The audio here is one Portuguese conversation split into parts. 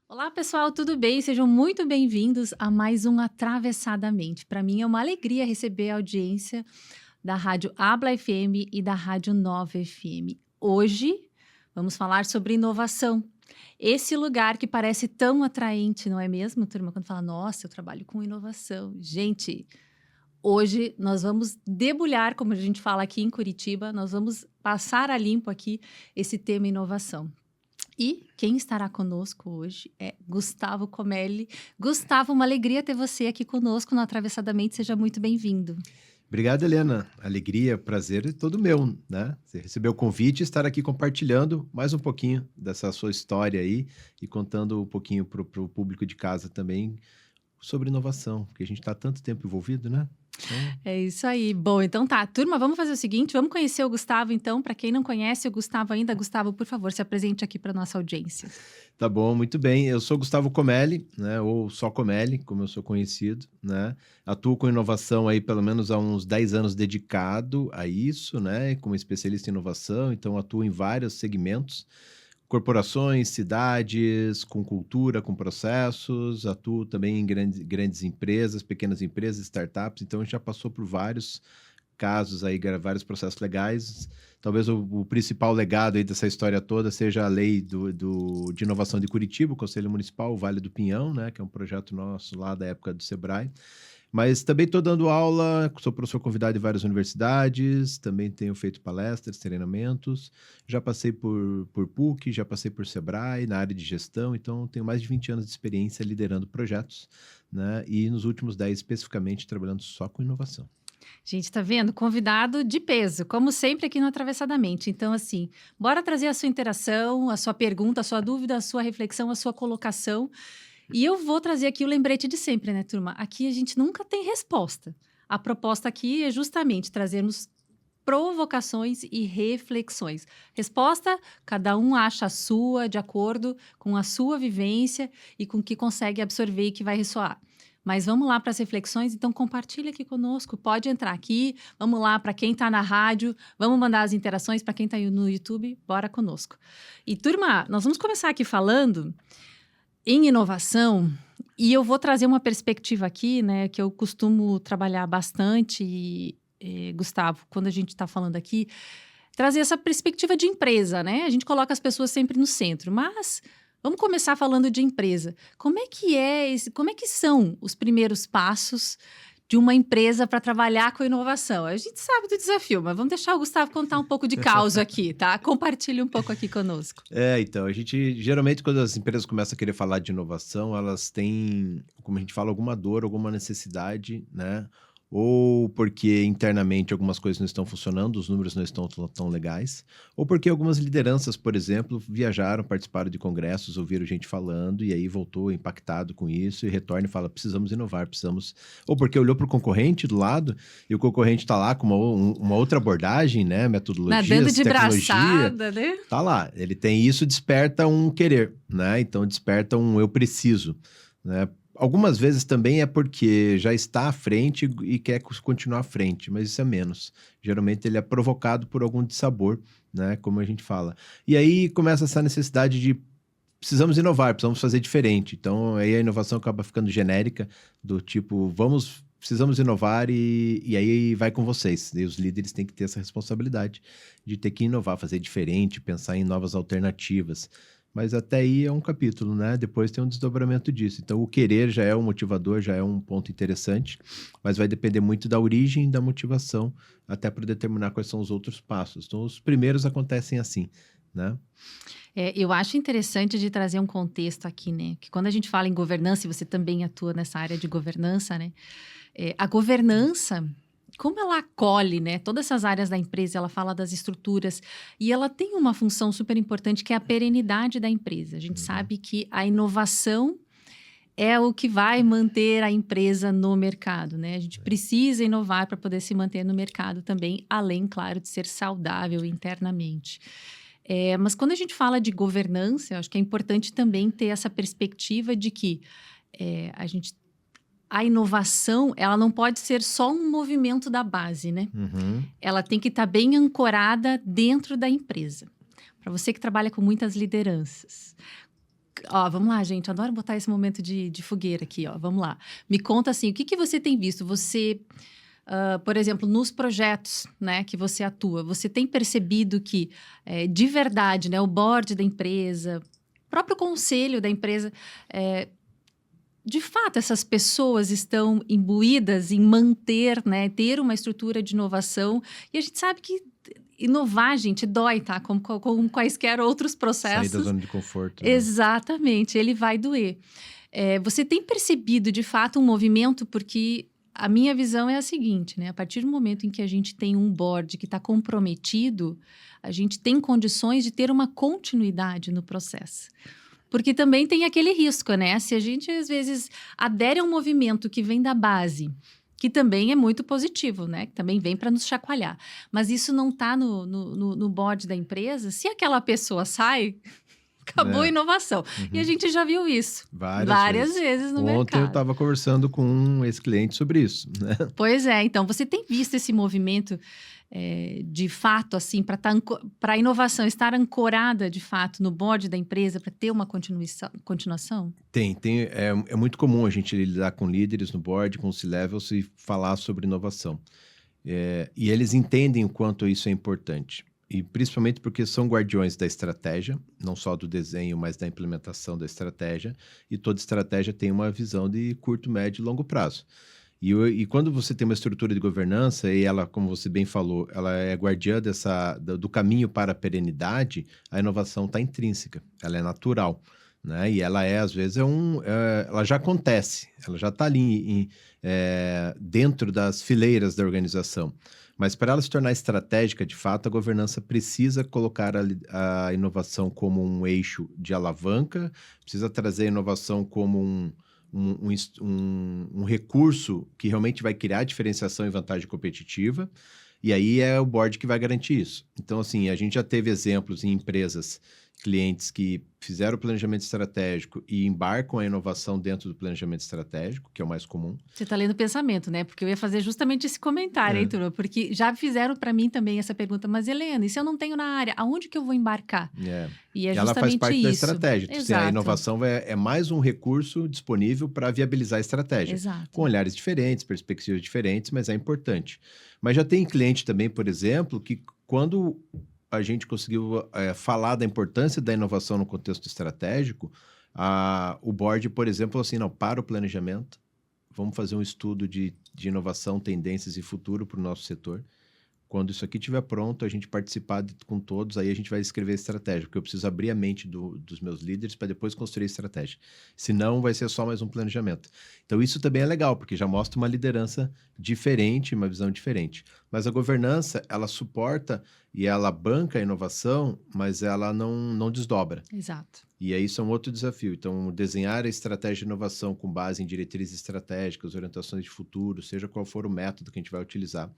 Olá, pessoal, tudo bem? Sejam muito bem-vindos a mais um Atravessadamente. Para mim é uma alegria receber a audiência da Rádio Habla FM e da Rádio Nova FM. Hoje vamos falar sobre inovação. Esse lugar que parece tão atraente, não é mesmo, turma? Quando fala, nossa, eu trabalho com inovação. Gente, hoje nós vamos debulhar, como a gente fala aqui em Curitiba, nós vamos passar a limpo aqui esse tema inovação. E quem estará conosco hoje é Gustavo Comelli. Gustavo, uma alegria ter você aqui conosco no Atravessadamente. Seja muito bem-vindo. Obrigado, Helena. Alegria, prazer é todo meu, né? Você recebeu o convite e estar aqui compartilhando mais um pouquinho dessa sua história aí e contando um pouquinho para o público de casa também sobre inovação, porque a gente está tanto tempo envolvido, né? Então, É isso aí. Bom, então tá. Turma, vamos fazer o seguinte, vamos conhecer o Gustavo então. Para quem não conhece o Gustavo ainda, Gustavo, por favor, se apresente aqui para nossa audiência. tá bom, muito bem. Eu sou Gustavo Comelli, né? Ou só Comelli, como eu sou conhecido, né? Atuo com inovação aí pelo menos há uns 10 anos dedicado a isso, né? Como especialista em inovação, então atuo em vários segmentos. Corporações, cidades, com cultura, com processos, atuo também em grandes empresas, pequenas empresas, startups, então a gente já passou por vários casos aí, vários processos legais. Talvez o principal legado aí dessa história toda seja a lei de inovação de Curitiba, o Conselho Municipal, o Vale do Pinhão, né, que é um projeto nosso lá da época do Sebrae. Mas também estou dando aula, sou professor convidado em várias universidades, também tenho feito palestras, treinamentos, já passei por PUC, já passei por Sebrae, na área de gestão, então tenho mais de 20 anos de experiência liderando projetos, né? E nos últimos 10 especificamente trabalhando só com inovação. Gente, tá vendo? Convidado de peso, como sempre aqui no Atravessadamente. Então, assim, bora trazer a sua interação, a sua pergunta, a sua dúvida, a sua reflexão, a sua colocação. E eu vou trazer aqui o lembrete de sempre, né, turma? Aqui a gente nunca tem resposta. A proposta aqui é justamente trazermos provocações e reflexões. Resposta, cada um acha a sua, de acordo com a sua vivência e com o que consegue absorver e que vai ressoar. Mas vamos lá para as reflexões, então compartilha aqui conosco, pode entrar aqui, vamos lá para quem está na rádio, vamos mandar as interações para quem está no YouTube, bora conosco. E turma, nós vamos começar aqui falando em inovação, e eu vou trazer uma perspectiva aqui, né, que eu costumo trabalhar bastante, Gustavo, quando a gente está falando aqui, trazer essa perspectiva de empresa, né? A gente coloca as pessoas sempre no centro, mas vamos começar falando de empresa. Como é que são os primeiros passos de uma empresa para trabalhar com inovação? A gente sabe do desafio, mas vamos deixar o Gustavo contar um pouco de causa aqui, tá? Compartilhe um pouco aqui conosco. Então, a gente, geralmente, quando as empresas começam a querer falar de inovação, elas têm, como a gente fala, alguma dor, alguma necessidade, né? Ou porque internamente algumas coisas não estão funcionando, os números não estão tão legais, ou porque algumas lideranças, por exemplo, viajaram, participaram de congressos, ouviram gente falando e aí voltou impactado com isso e retorna e fala, precisamos inovar, precisamos... Ou porque olhou para o concorrente do lado e o concorrente está lá com uma outra abordagem, né? Nadando Metodologias, de tecnologia, braçada, né? tá lá. Ele tem isso, desperta um querer, né? Então desperta um eu preciso, né? Algumas vezes também é porque já está à frente e quer continuar à frente, mas isso é menos. Geralmente ele é provocado por algum dissabor, né? Como a gente fala. E aí começa essa necessidade de precisamos inovar, precisamos fazer diferente. Então aí a inovação acaba ficando genérica, do tipo, precisamos inovar e aí vai com vocês. E os líderes têm que ter essa responsabilidade de ter que inovar, fazer diferente, pensar em novas alternativas. Mas até aí é um capítulo, né? Depois tem um desdobramento disso. Então, o querer já é um motivador, já é um ponto interessante, mas vai depender muito da origem e da motivação, até para determinar quais são os outros passos. Então, os primeiros acontecem assim, né? Eu acho interessante de trazer um contexto aqui, né? Que quando a gente fala em governança, e você também atua nessa área de governança, né? A governança, como ela acolhe, né? Todas essas áreas da empresa, ela fala das estruturas e ela tem uma função super importante que é a perenidade da empresa. A gente Uhum. sabe que a inovação é o que vai manter a empresa no mercado, né? A gente precisa inovar para poder se manter no mercado também, além, claro, de ser saudável internamente. Mas quando a gente fala de governança, eu acho que é importante também ter essa perspectiva de que a inovação, ela não pode ser só um movimento da base, né? Uhum. Ela tem que estar bem ancorada dentro da empresa. Para você que trabalha com muitas lideranças, Ó, vamos lá, gente. Adoro botar esse momento de fogueira aqui, ó. Vamos lá. Me conta assim, o que que você tem visto? Você, por exemplo, nos projetos, né, que você atua, você tem percebido que, de verdade, né, o board da empresa, o próprio conselho da empresa, de fato, essas pessoas estão imbuídas em manter, né, ter uma estrutura de inovação. E a gente sabe que inovar, gente, dói, tá? Como quaisquer outros Sair da processos. zona de conforto, né? Exatamente, ele vai doer. Você tem percebido, de fato, um movimento? Porque a minha visão é a seguinte, né? A partir do momento em que a gente tem um board que está comprometido, a gente tem condições de ter uma continuidade no processo. Porque também tem aquele risco, né? Se a gente, às vezes, adere a um movimento que vem da base, que também é muito positivo, né? Que também vem para nos chacoalhar. Mas isso não está no board da empresa. Se aquela pessoa sai, acabou a É. inovação. E a Uhum. gente já viu isso Várias vezes no Ontem eu mercado. estava conversando com um ex-cliente sobre isso, né? Pois é, então você tem visto esse movimento de fato, assim, para a inovação estar ancorada de fato no board da empresa para ter uma continuação? É muito comum a gente lidar com líderes no board, com C-levels e falar sobre inovação. E eles entendem o quanto isso é importante. E principalmente porque são guardiões da estratégia, não só do desenho, mas da implementação da estratégia. E toda estratégia tem uma visão de curto, médio e longo prazo. E quando você tem uma estrutura de governança e ela, como você bem falou, ela é guardiã do caminho para a perenidade, a inovação está intrínseca, ela é natural, né? E ela às vezes, ela já acontece, ela já está ali dentro das fileiras da organização. Mas para ela se tornar estratégica, de fato, a governança precisa colocar a inovação como um eixo de alavanca, precisa trazer a inovação como um recurso que realmente vai criar diferenciação e vantagem competitiva, e aí é o board que vai garantir isso. Então, assim, a gente já teve exemplos em empresas, clientes que fizeram o planejamento estratégico e embarcam a inovação dentro do planejamento estratégico, que é o mais comum. Você está lendo o pensamento, né? Porque eu ia fazer justamente esse comentário, hein, turma? Porque já fizeram para mim também essa pergunta, mas Helena, e se eu não tenho na área, aonde que eu vou embarcar? E é Ela faz justamente parte da isso. estratégia. Então, assim, a Exato. inovação é mais um recurso disponível para viabilizar a estratégia. Exato. Com olhares diferentes, perspectivas diferentes, mas é importante. Mas já tem cliente também, por exemplo, que quando a gente conseguiu falar da importância da inovação no contexto estratégico, o board, por exemplo, falou assim, não, para o planejamento, vamos fazer um estudo de inovação, tendências e futuro para o nosso setor. Quando isso aqui estiver pronto, a gente participar com todos, aí a gente vai escrever a estratégia, porque eu preciso abrir a mente dos meus líderes para depois construir a estratégia. Senão, vai ser só mais um planejamento. Então, isso também é legal, porque já mostra uma liderança diferente, uma visão diferente. Mas a governança, ela suporta e ela banca a inovação, mas ela não desdobra. Exato. E aí isso é um outro desafio. Então, desenhar a estratégia de inovação com base em diretrizes estratégicas, orientações de futuro, seja qual for o método que a gente vai utilizar,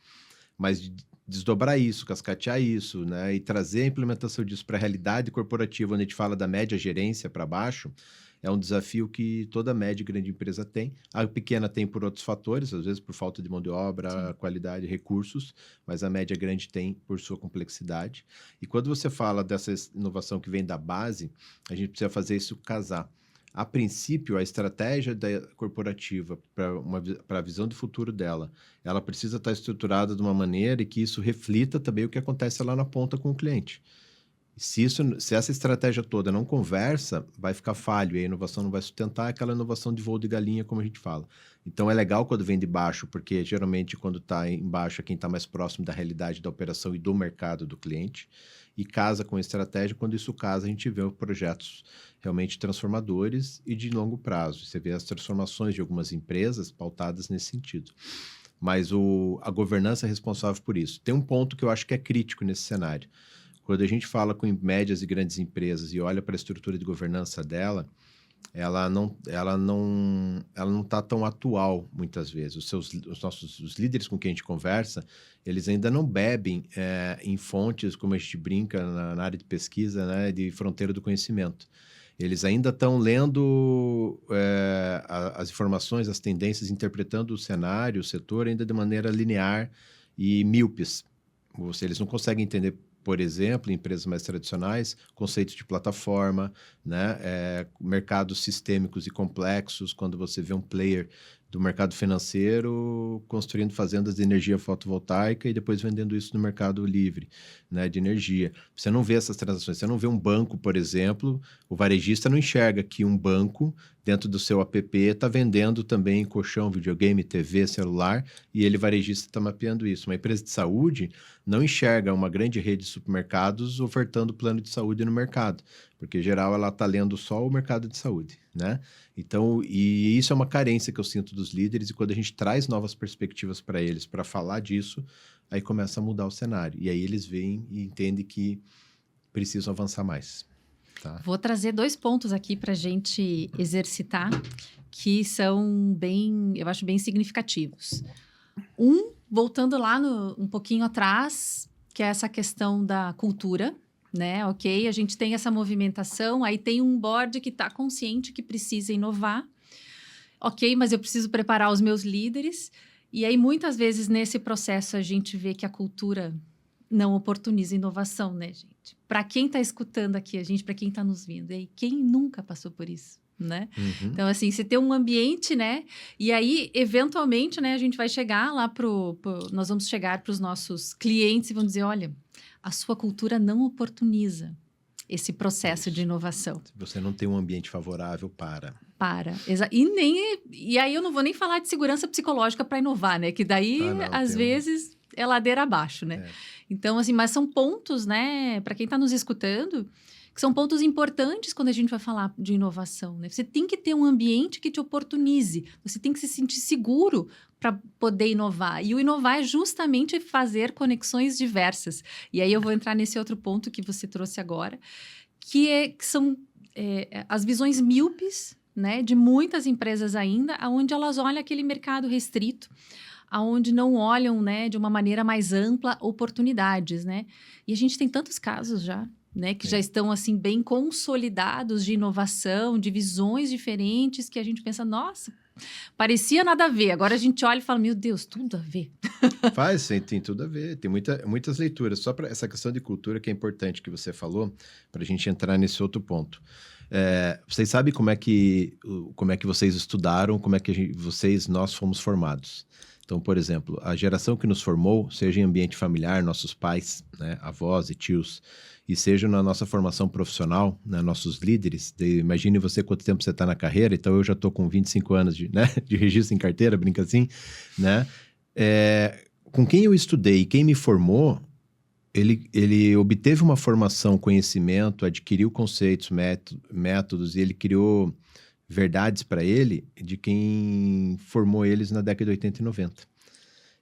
mas desdobrar isso, cascatear isso, né, e trazer a implementação disso para a realidade corporativa, onde a gente fala da média gerência para baixo, é um desafio que toda média e grande empresa tem. A pequena tem por outros fatores, às vezes por falta de mão de obra, qualidade, recursos, mas a média grande tem por sua complexidade. E quando você fala dessa inovação que vem da base, a gente precisa fazer isso casar. A princípio, a estratégia corporativa para a visão de futuro dela, ela precisa estar estruturada de uma maneira que isso reflita também o que acontece lá na ponta com o cliente. Se essa estratégia toda não conversa, vai ficar falho e a inovação não vai sustentar aquela inovação de voo de galinha, como a gente fala. Então, é legal quando vem de baixo, porque geralmente quando está embaixo é quem está mais próximo da realidade da operação e do mercado do cliente. E casa com a estratégia, quando isso casa, a gente vê projetos realmente transformadores e de longo prazo. Você vê as transformações de algumas empresas pautadas nesse sentido. Mas a governança é responsável por isso. Tem um ponto que eu acho que é crítico nesse cenário. Quando a gente fala com médias e grandes empresas e olha para a estrutura de governança dela, ela não está tão atual muitas vezes. Os líderes com quem a gente conversa, eles ainda não bebem em fontes, como a gente brinca na área de pesquisa, né, de fronteira do conhecimento. Eles ainda estão lendo as informações, as tendências, interpretando o cenário, o setor, ainda de maneira linear e míopes. Eles não conseguem entender por exemplo, em empresas mais tradicionais, conceitos de plataforma, né? Mercados sistêmicos e complexos, quando você vê um player do mercado financeiro construindo fazendas de energia fotovoltaica e depois vendendo isso no mercado livre, né, de energia. Você não vê essas transações, você não vê um banco, por exemplo, o varejista não enxerga que um banco dentro do seu app está vendendo também colchão, videogame, TV, celular, e ele, varejista, está mapeando isso. Uma empresa de saúde não enxerga uma grande rede de supermercados ofertando plano de saúde no mercado, porque, em geral, ela está lendo só o mercado de saúde, né? Então, e isso é uma carência que eu sinto dos líderes, e quando a gente traz novas perspectivas para eles, para falar disso, aí começa a mudar o cenário. E aí eles veem e entendem que precisam avançar mais. Tá? Vou trazer 2 pontos aqui para a gente exercitar, que são bem, eu acho bem significativos. Voltando lá um pouquinho atrás, que é essa questão da cultura, né? Ok, a gente tem essa movimentação, aí tem um board que está consciente que precisa inovar. Ok, mas eu preciso preparar os meus líderes. E aí, muitas vezes, nesse processo, a gente vê que a cultura não oportuniza inovação, né, gente? Para quem está escutando aqui, para quem está nos vendo, e quem nunca passou por isso, né? Uhum. Então, assim, você tem um ambiente, né? E aí, eventualmente, né, a gente vai chegar lá nós vamos chegar para os nossos clientes e vamos dizer, olha, a sua cultura não oportuniza esse processo de inovação. Se você não tem um ambiente favorável para. E aí eu não vou nem falar de segurança psicológica para inovar, né? Que daí, às vezes, é ladeira abaixo, né? Então, assim, mas são pontos, né? Para quem está nos escutando, que são pontos importantes quando a gente vai falar de inovação, né? Você tem que ter um ambiente que te oportunize. Você tem que se sentir seguro para poder inovar. E o inovar é justamente fazer conexões diversas. E aí eu vou entrar nesse outro ponto que você trouxe agora, que são as visões míopes, né, de muitas empresas ainda, onde elas olham aquele mercado restrito, aonde não olham, né, de uma maneira mais ampla oportunidades, né? E a gente tem tantos casos já, né, que já estão assim bem consolidados de inovação, de visões diferentes, que a gente pensa, nossa, parecia nada a ver. Agora a gente olha e fala, meu Deus, tudo a ver. Faz, tem tudo a ver. Tem muitas leituras. Só para essa questão de cultura que é importante que você falou, para a gente entrar nesse outro ponto. Vocês sabem como é que vocês estudaram, como é que nós fomos formados. Então, por exemplo, a geração que nos formou, seja em ambiente familiar, nossos pais, né, avós e tios, e seja na nossa formação profissional, né, nossos líderes, imagine você quanto tempo você está na carreira, então eu já estou com 25 anos de registro em carteira, brinca assim, né? Com quem eu estudei, quem me formou, ele obteve uma formação, conhecimento, adquiriu conceitos, métodos, e ele criou verdades para ele de quem formou eles na década de 80 e 90.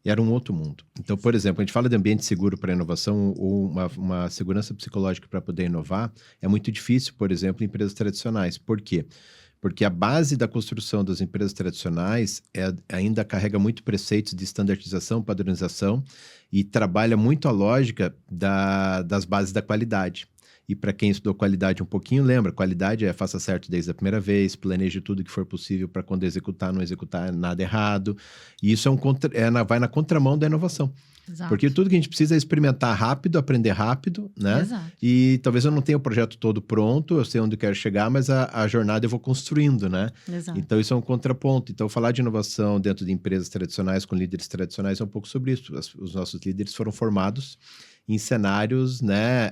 E era um outro mundo. Então, por exemplo, a gente fala de ambiente seguro para inovação ou uma segurança psicológica para poder inovar, é muito difícil, por exemplo, em empresas tradicionais. Por quê? Porque a base da construção das empresas tradicionais ainda carrega muito preceitos de standardização, padronização e trabalha muito a lógica das bases da qualidade. E para quem estudou qualidade um pouquinho, lembra, qualidade faça certo desde a primeira vez, planeje tudo que for possível para quando executar, não executar nada errado. E isso vai na contramão da inovação. Exato. Porque tudo que a gente precisa é experimentar rápido, aprender rápido, né? Exato. E talvez eu não tenha o projeto todo pronto, eu sei onde eu quero chegar, mas a jornada eu vou construindo, né? Exato. Então isso é um contraponto. Então falar de inovação dentro de empresas tradicionais, com líderes tradicionais, é um pouco sobre isso. Os nossos líderes foram formados em cenários, né,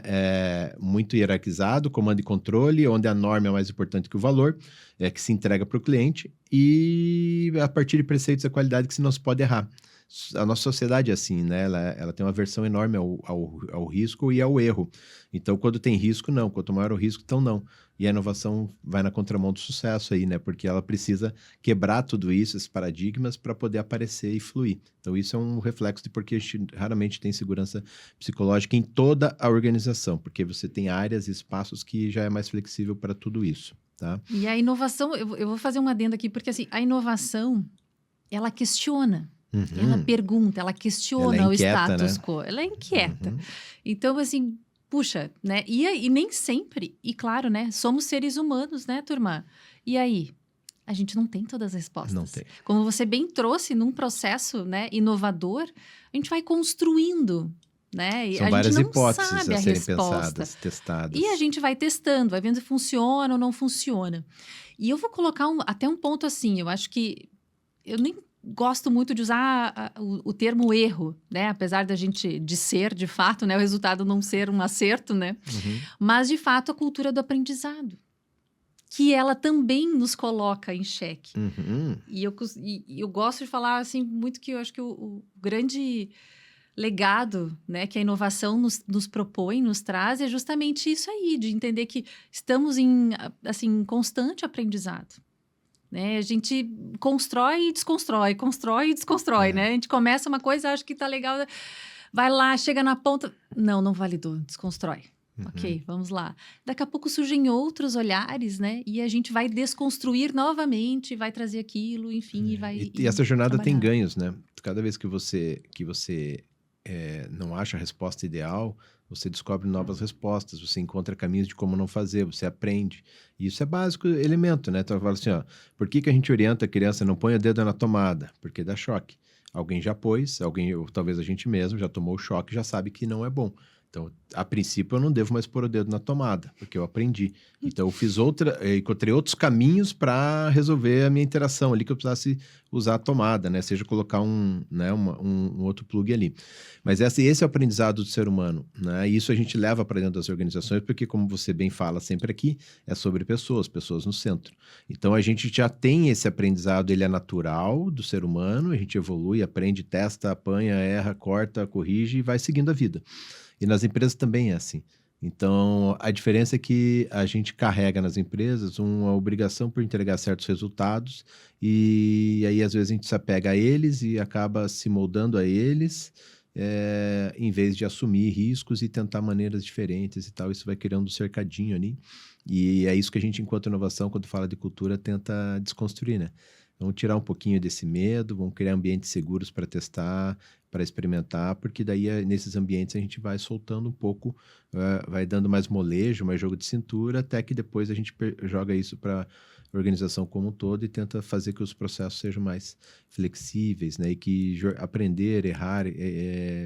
muito hierarquizado, comando e controle, onde a norma é mais importante que o valor, que se entrega para o cliente, e a partir de preceitos da qualidade que se não se pode errar. A nossa sociedade é assim, né? Ela tem uma aversão enorme ao risco e ao erro. Então, quando tem risco, não. Quanto maior o risco, então não. E a inovação vai na contramão do sucesso aí, né? Porque ela precisa quebrar tudo isso, esses paradigmas, para poder aparecer e fluir. Então, isso é um reflexo de porque a gente raramente tem segurança psicológica em toda a organização, porque você tem áreas e espaços que já é mais flexível para tudo isso, tá? E a inovação, eu vou fazer uma adenda aqui, porque assim, a inovação, ela questiona. Uhum. Ela pergunta, ela questiona Ela é o inquieta, status né? quo. Ela é inquieta. Uhum. Então, assim, puxa, né? E nem sempre, e claro, né? Somos seres humanos, né, turma? E aí? A gente não tem todas as respostas. Não tem. Como você bem trouxe num processo, né, inovador, a gente vai construindo né? E São a gente várias não hipóteses sabe a a serem resposta. pensadas, testadas. E a gente vai testando, vai vendo se funciona ou não funciona. E eu vou colocar até um ponto assim, eu acho que eu nem gosto muito de usar o termo erro, né? Apesar da gente de ser, de fato, né? O resultado não ser um acerto, né? Uhum. Mas, de fato, a cultura do aprendizado, que ela também nos coloca em xeque. Uhum. E eu gosto de falar, assim, muito que eu acho que o grande legado, né, que a inovação nos propõe, nos traz, é justamente isso aí, de entender que estamos em, assim, constante aprendizado. Né? A gente constrói e desconstrói, É. né? A gente começa uma coisa, acha que tá legal, vai lá, chega na ponta, não validou, desconstrói. Uhum. Ok, vamos lá. Daqui a pouco surgem outros olhares, né? E a gente vai desconstruir novamente, vai trazer aquilo, enfim, e vai E essa jornada tem trabalhar. ganhos, né? Cada vez que você não acha a resposta ideal, você descobre novas respostas, você encontra caminhos de como não fazer, você aprende. E isso é básico elemento, né? Então eu falo assim, ó, por que a gente orienta a criança não põe o dedo na tomada? Porque dá choque. Alguém já pôs, alguém, ou talvez a gente mesmo já tomou o choque, já sabe que não é bom. Então, a princípio, eu não devo mais pôr o dedo na tomada, porque eu aprendi. Então, encontrei outros caminhos para resolver a minha interação ali, que eu precisasse usar a tomada, né? Seja colocar um outro plug ali. Mas esse é o aprendizado do ser humano, né? E isso a gente leva para dentro das organizações, porque, como você bem fala sempre aqui, é sobre pessoas no centro. Então, a gente já tem esse aprendizado, ele é natural do ser humano, a gente evolui, aprende, testa, apanha, erra, corta, corrige e vai seguindo a vida. E nas empresas também é assim. Então, a diferença é que a gente carrega nas empresas uma obrigação por entregar certos resultados e aí, às vezes, a gente se apega a eles e acaba se moldando a eles, em vez de assumir riscos e tentar maneiras diferentes e tal. Isso vai criando um cercadinho ali. E é isso que a gente, enquanto inovação, quando fala de cultura, tenta desconstruir, né? Vamos tirar um pouquinho desse medo, vamos criar ambientes seguros para testar, para experimentar, porque daí nesses ambientes a gente vai soltando um pouco, vai dando mais molejo, mais jogo de cintura, até que depois a gente joga isso para a organização como um todo e tenta fazer que os processos sejam mais flexíveis, né? E que aprender, errar,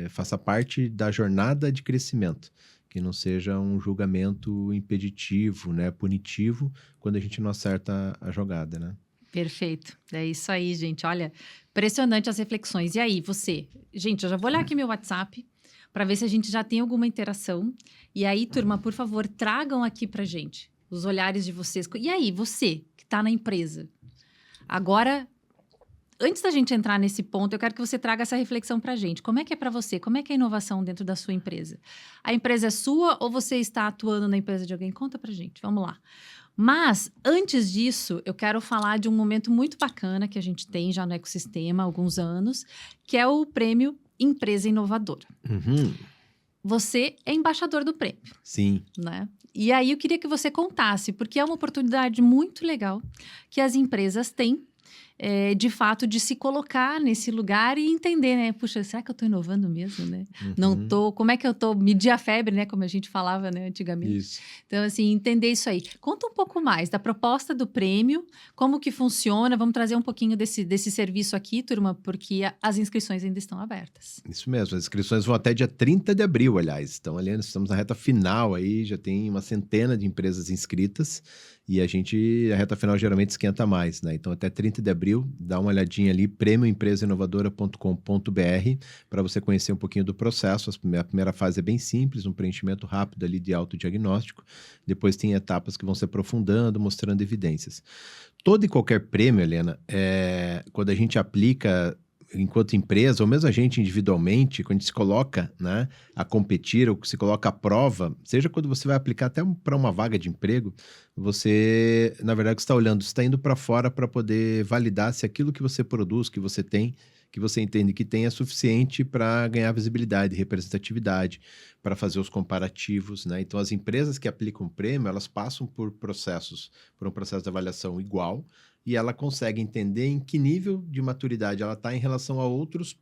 faça parte da jornada de crescimento. Que não seja um julgamento impeditivo, né? Punitivo, quando a gente não acerta a jogada, né? Perfeito. É isso aí, gente. Olha, impressionante as reflexões. E aí, você? Gente, eu já vou olhar aqui meu WhatsApp para ver se a gente já tem alguma interação. E aí, turma, por favor, tragam aqui para gente os olhares de vocês. E aí, você que está na empresa? Agora, antes da gente entrar nesse ponto, eu quero que você traga essa reflexão para a gente. Como é que é para você? Como é que é a inovação dentro da sua empresa? A empresa é sua ou você está atuando na empresa de alguém? Conta para gente. Vamos lá. Mas, antes disso, eu quero falar de um momento muito bacana que a gente tem já no ecossistema há alguns anos, que é o Prêmio Empresa Inovadora. Uhum. Você é embaixador do prêmio. Sim. Né? E aí eu queria que você contasse, porque é uma oportunidade muito legal que as empresas têm, de fato, de se colocar nesse lugar e entender, né? Puxa, será que eu estou inovando mesmo, né? Uhum. Não tô, como é que eu estou? Medir a febre, né? Como a gente falava, né, antigamente. Isso. Então, assim, entender isso aí. Conta um pouco mais da proposta do prêmio, como que funciona. Vamos trazer um pouquinho desse serviço aqui, turma, porque as inscrições ainda estão abertas. Isso mesmo, as inscrições vão até dia 30 de abril, aliás. Então, ali, estamos na reta final aí, já tem uma centena de empresas inscritas e a reta final geralmente esquenta mais, né? Então, até 30 de abril, dá uma olhadinha ali, prêmioempresainovadora.com.br, para você conhecer um pouquinho do processo. A primeira fase é bem simples, um preenchimento rápido ali de autodiagnóstico. Depois tem etapas que vão se aprofundando, mostrando evidências. Todo e qualquer prêmio, Helena, quando a gente aplica enquanto empresa, ou mesmo a gente individualmente, quando a gente se coloca, né, a competir ou se coloca à prova, seja quando você vai aplicar até para uma vaga de emprego, você, na verdade, está olhando, você está indo para fora para poder validar se aquilo que você produz, que você tem, que você entende que tem, é suficiente para ganhar visibilidade, representatividade, para fazer os comparativos, né? Então, as empresas que aplicam prêmio, elas passam por um processo de avaliação igual, e ela consegue entender em que nível de maturidade ela está em relação a outras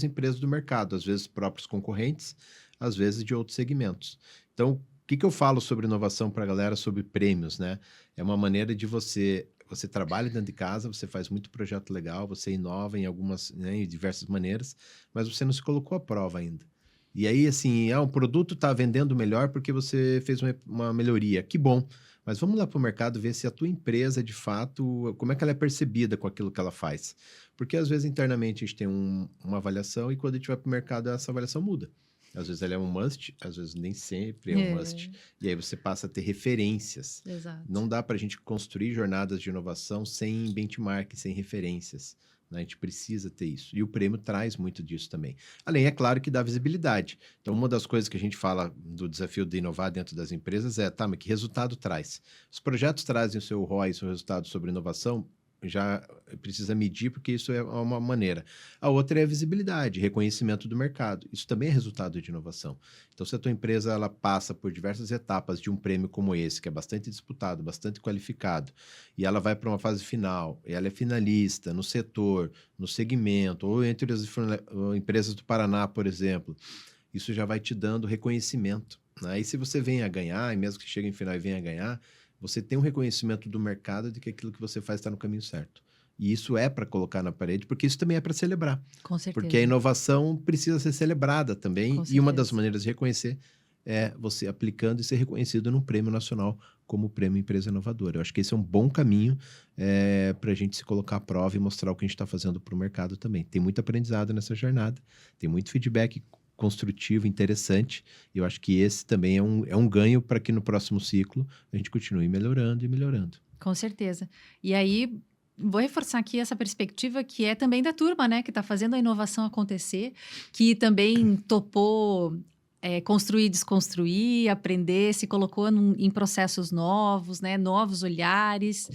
empresas do mercado, às vezes próprios concorrentes, às vezes de outros segmentos. Então, o que eu falo sobre inovação para a galera, sobre prêmios, né? É uma maneira de você trabalha dentro de casa, você faz muito projeto legal, você inova em algumas, né, em diversas maneiras, mas você não se colocou à prova ainda. E aí, assim, o produto está vendendo melhor porque você fez uma melhoria. Que bom. Mas vamos lá para o mercado ver se a tua empresa, de fato, como é que ela é percebida com aquilo que ela faz. Porque, às vezes, internamente a gente tem uma avaliação e quando a gente vai para o mercado, essa avaliação muda. Às vezes ela é um must, às vezes nem sempre é um must. E aí você passa a ter referências. Exato. Não dá para a gente construir jornadas de inovação sem benchmark, sem referências. Né? A gente precisa ter isso. E o prêmio traz muito disso também. Além, é claro, que dá visibilidade. Então, uma das coisas que a gente fala do desafio de inovar dentro das empresas é, mas que resultado traz? Os projetos trazem o seu ROI, seu resultado sobre inovação, já precisa medir, porque isso é uma maneira. A outra é a visibilidade, reconhecimento do mercado. Isso também é resultado de inovação. Então, se a tua empresa ela passa por diversas etapas de um prêmio como esse, que é bastante disputado, bastante qualificado, e ela vai para uma fase final, e ela é finalista no setor, no segmento, ou entre as empresas do Paraná, por exemplo, isso já vai te dando reconhecimento. Né? E se você vem a ganhar, e mesmo que chegue em final e venha a ganhar, você tem um reconhecimento do mercado de que aquilo que você faz está no caminho certo. E isso é para colocar na parede, porque isso também é para celebrar. Com certeza. Porque a inovação precisa ser celebrada também. E uma das maneiras de reconhecer é você aplicando e ser reconhecido num prêmio nacional como o Prêmio Empresa Inovadora. Eu acho que esse é um bom caminho para a gente se colocar à prova e mostrar o que a gente está fazendo para o mercado também. Tem muito aprendizado nessa jornada, tem muito feedback construtivo, interessante. E eu acho que esse também é um ganho para que no próximo ciclo a gente continue melhorando e melhorando. Com certeza. E aí, vou reforçar aqui essa perspectiva que é também da turma, né? Que está fazendo a inovação acontecer, que também topou construir, desconstruir, aprender, se colocou em processos novos, né? Novos olhares.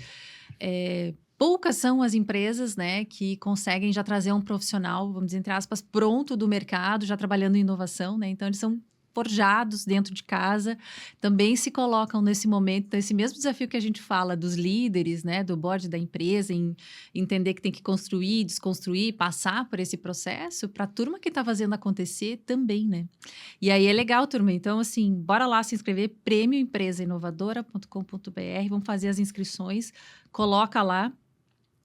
Poucas são as empresas, né, que conseguem já trazer um profissional, vamos dizer, entre aspas, pronto do mercado, já trabalhando em inovação, né? Então, eles são forjados dentro de casa, também se colocam nesse momento, nesse mesmo desafio que a gente fala dos líderes, né, do board da empresa, em entender que tem que construir, desconstruir, passar por esse processo, para a turma que está fazendo acontecer também, né? E aí é legal, turma. Então, assim, bora lá se inscrever, prêmioempresainovadora.com.br, vamos fazer as inscrições, coloca lá.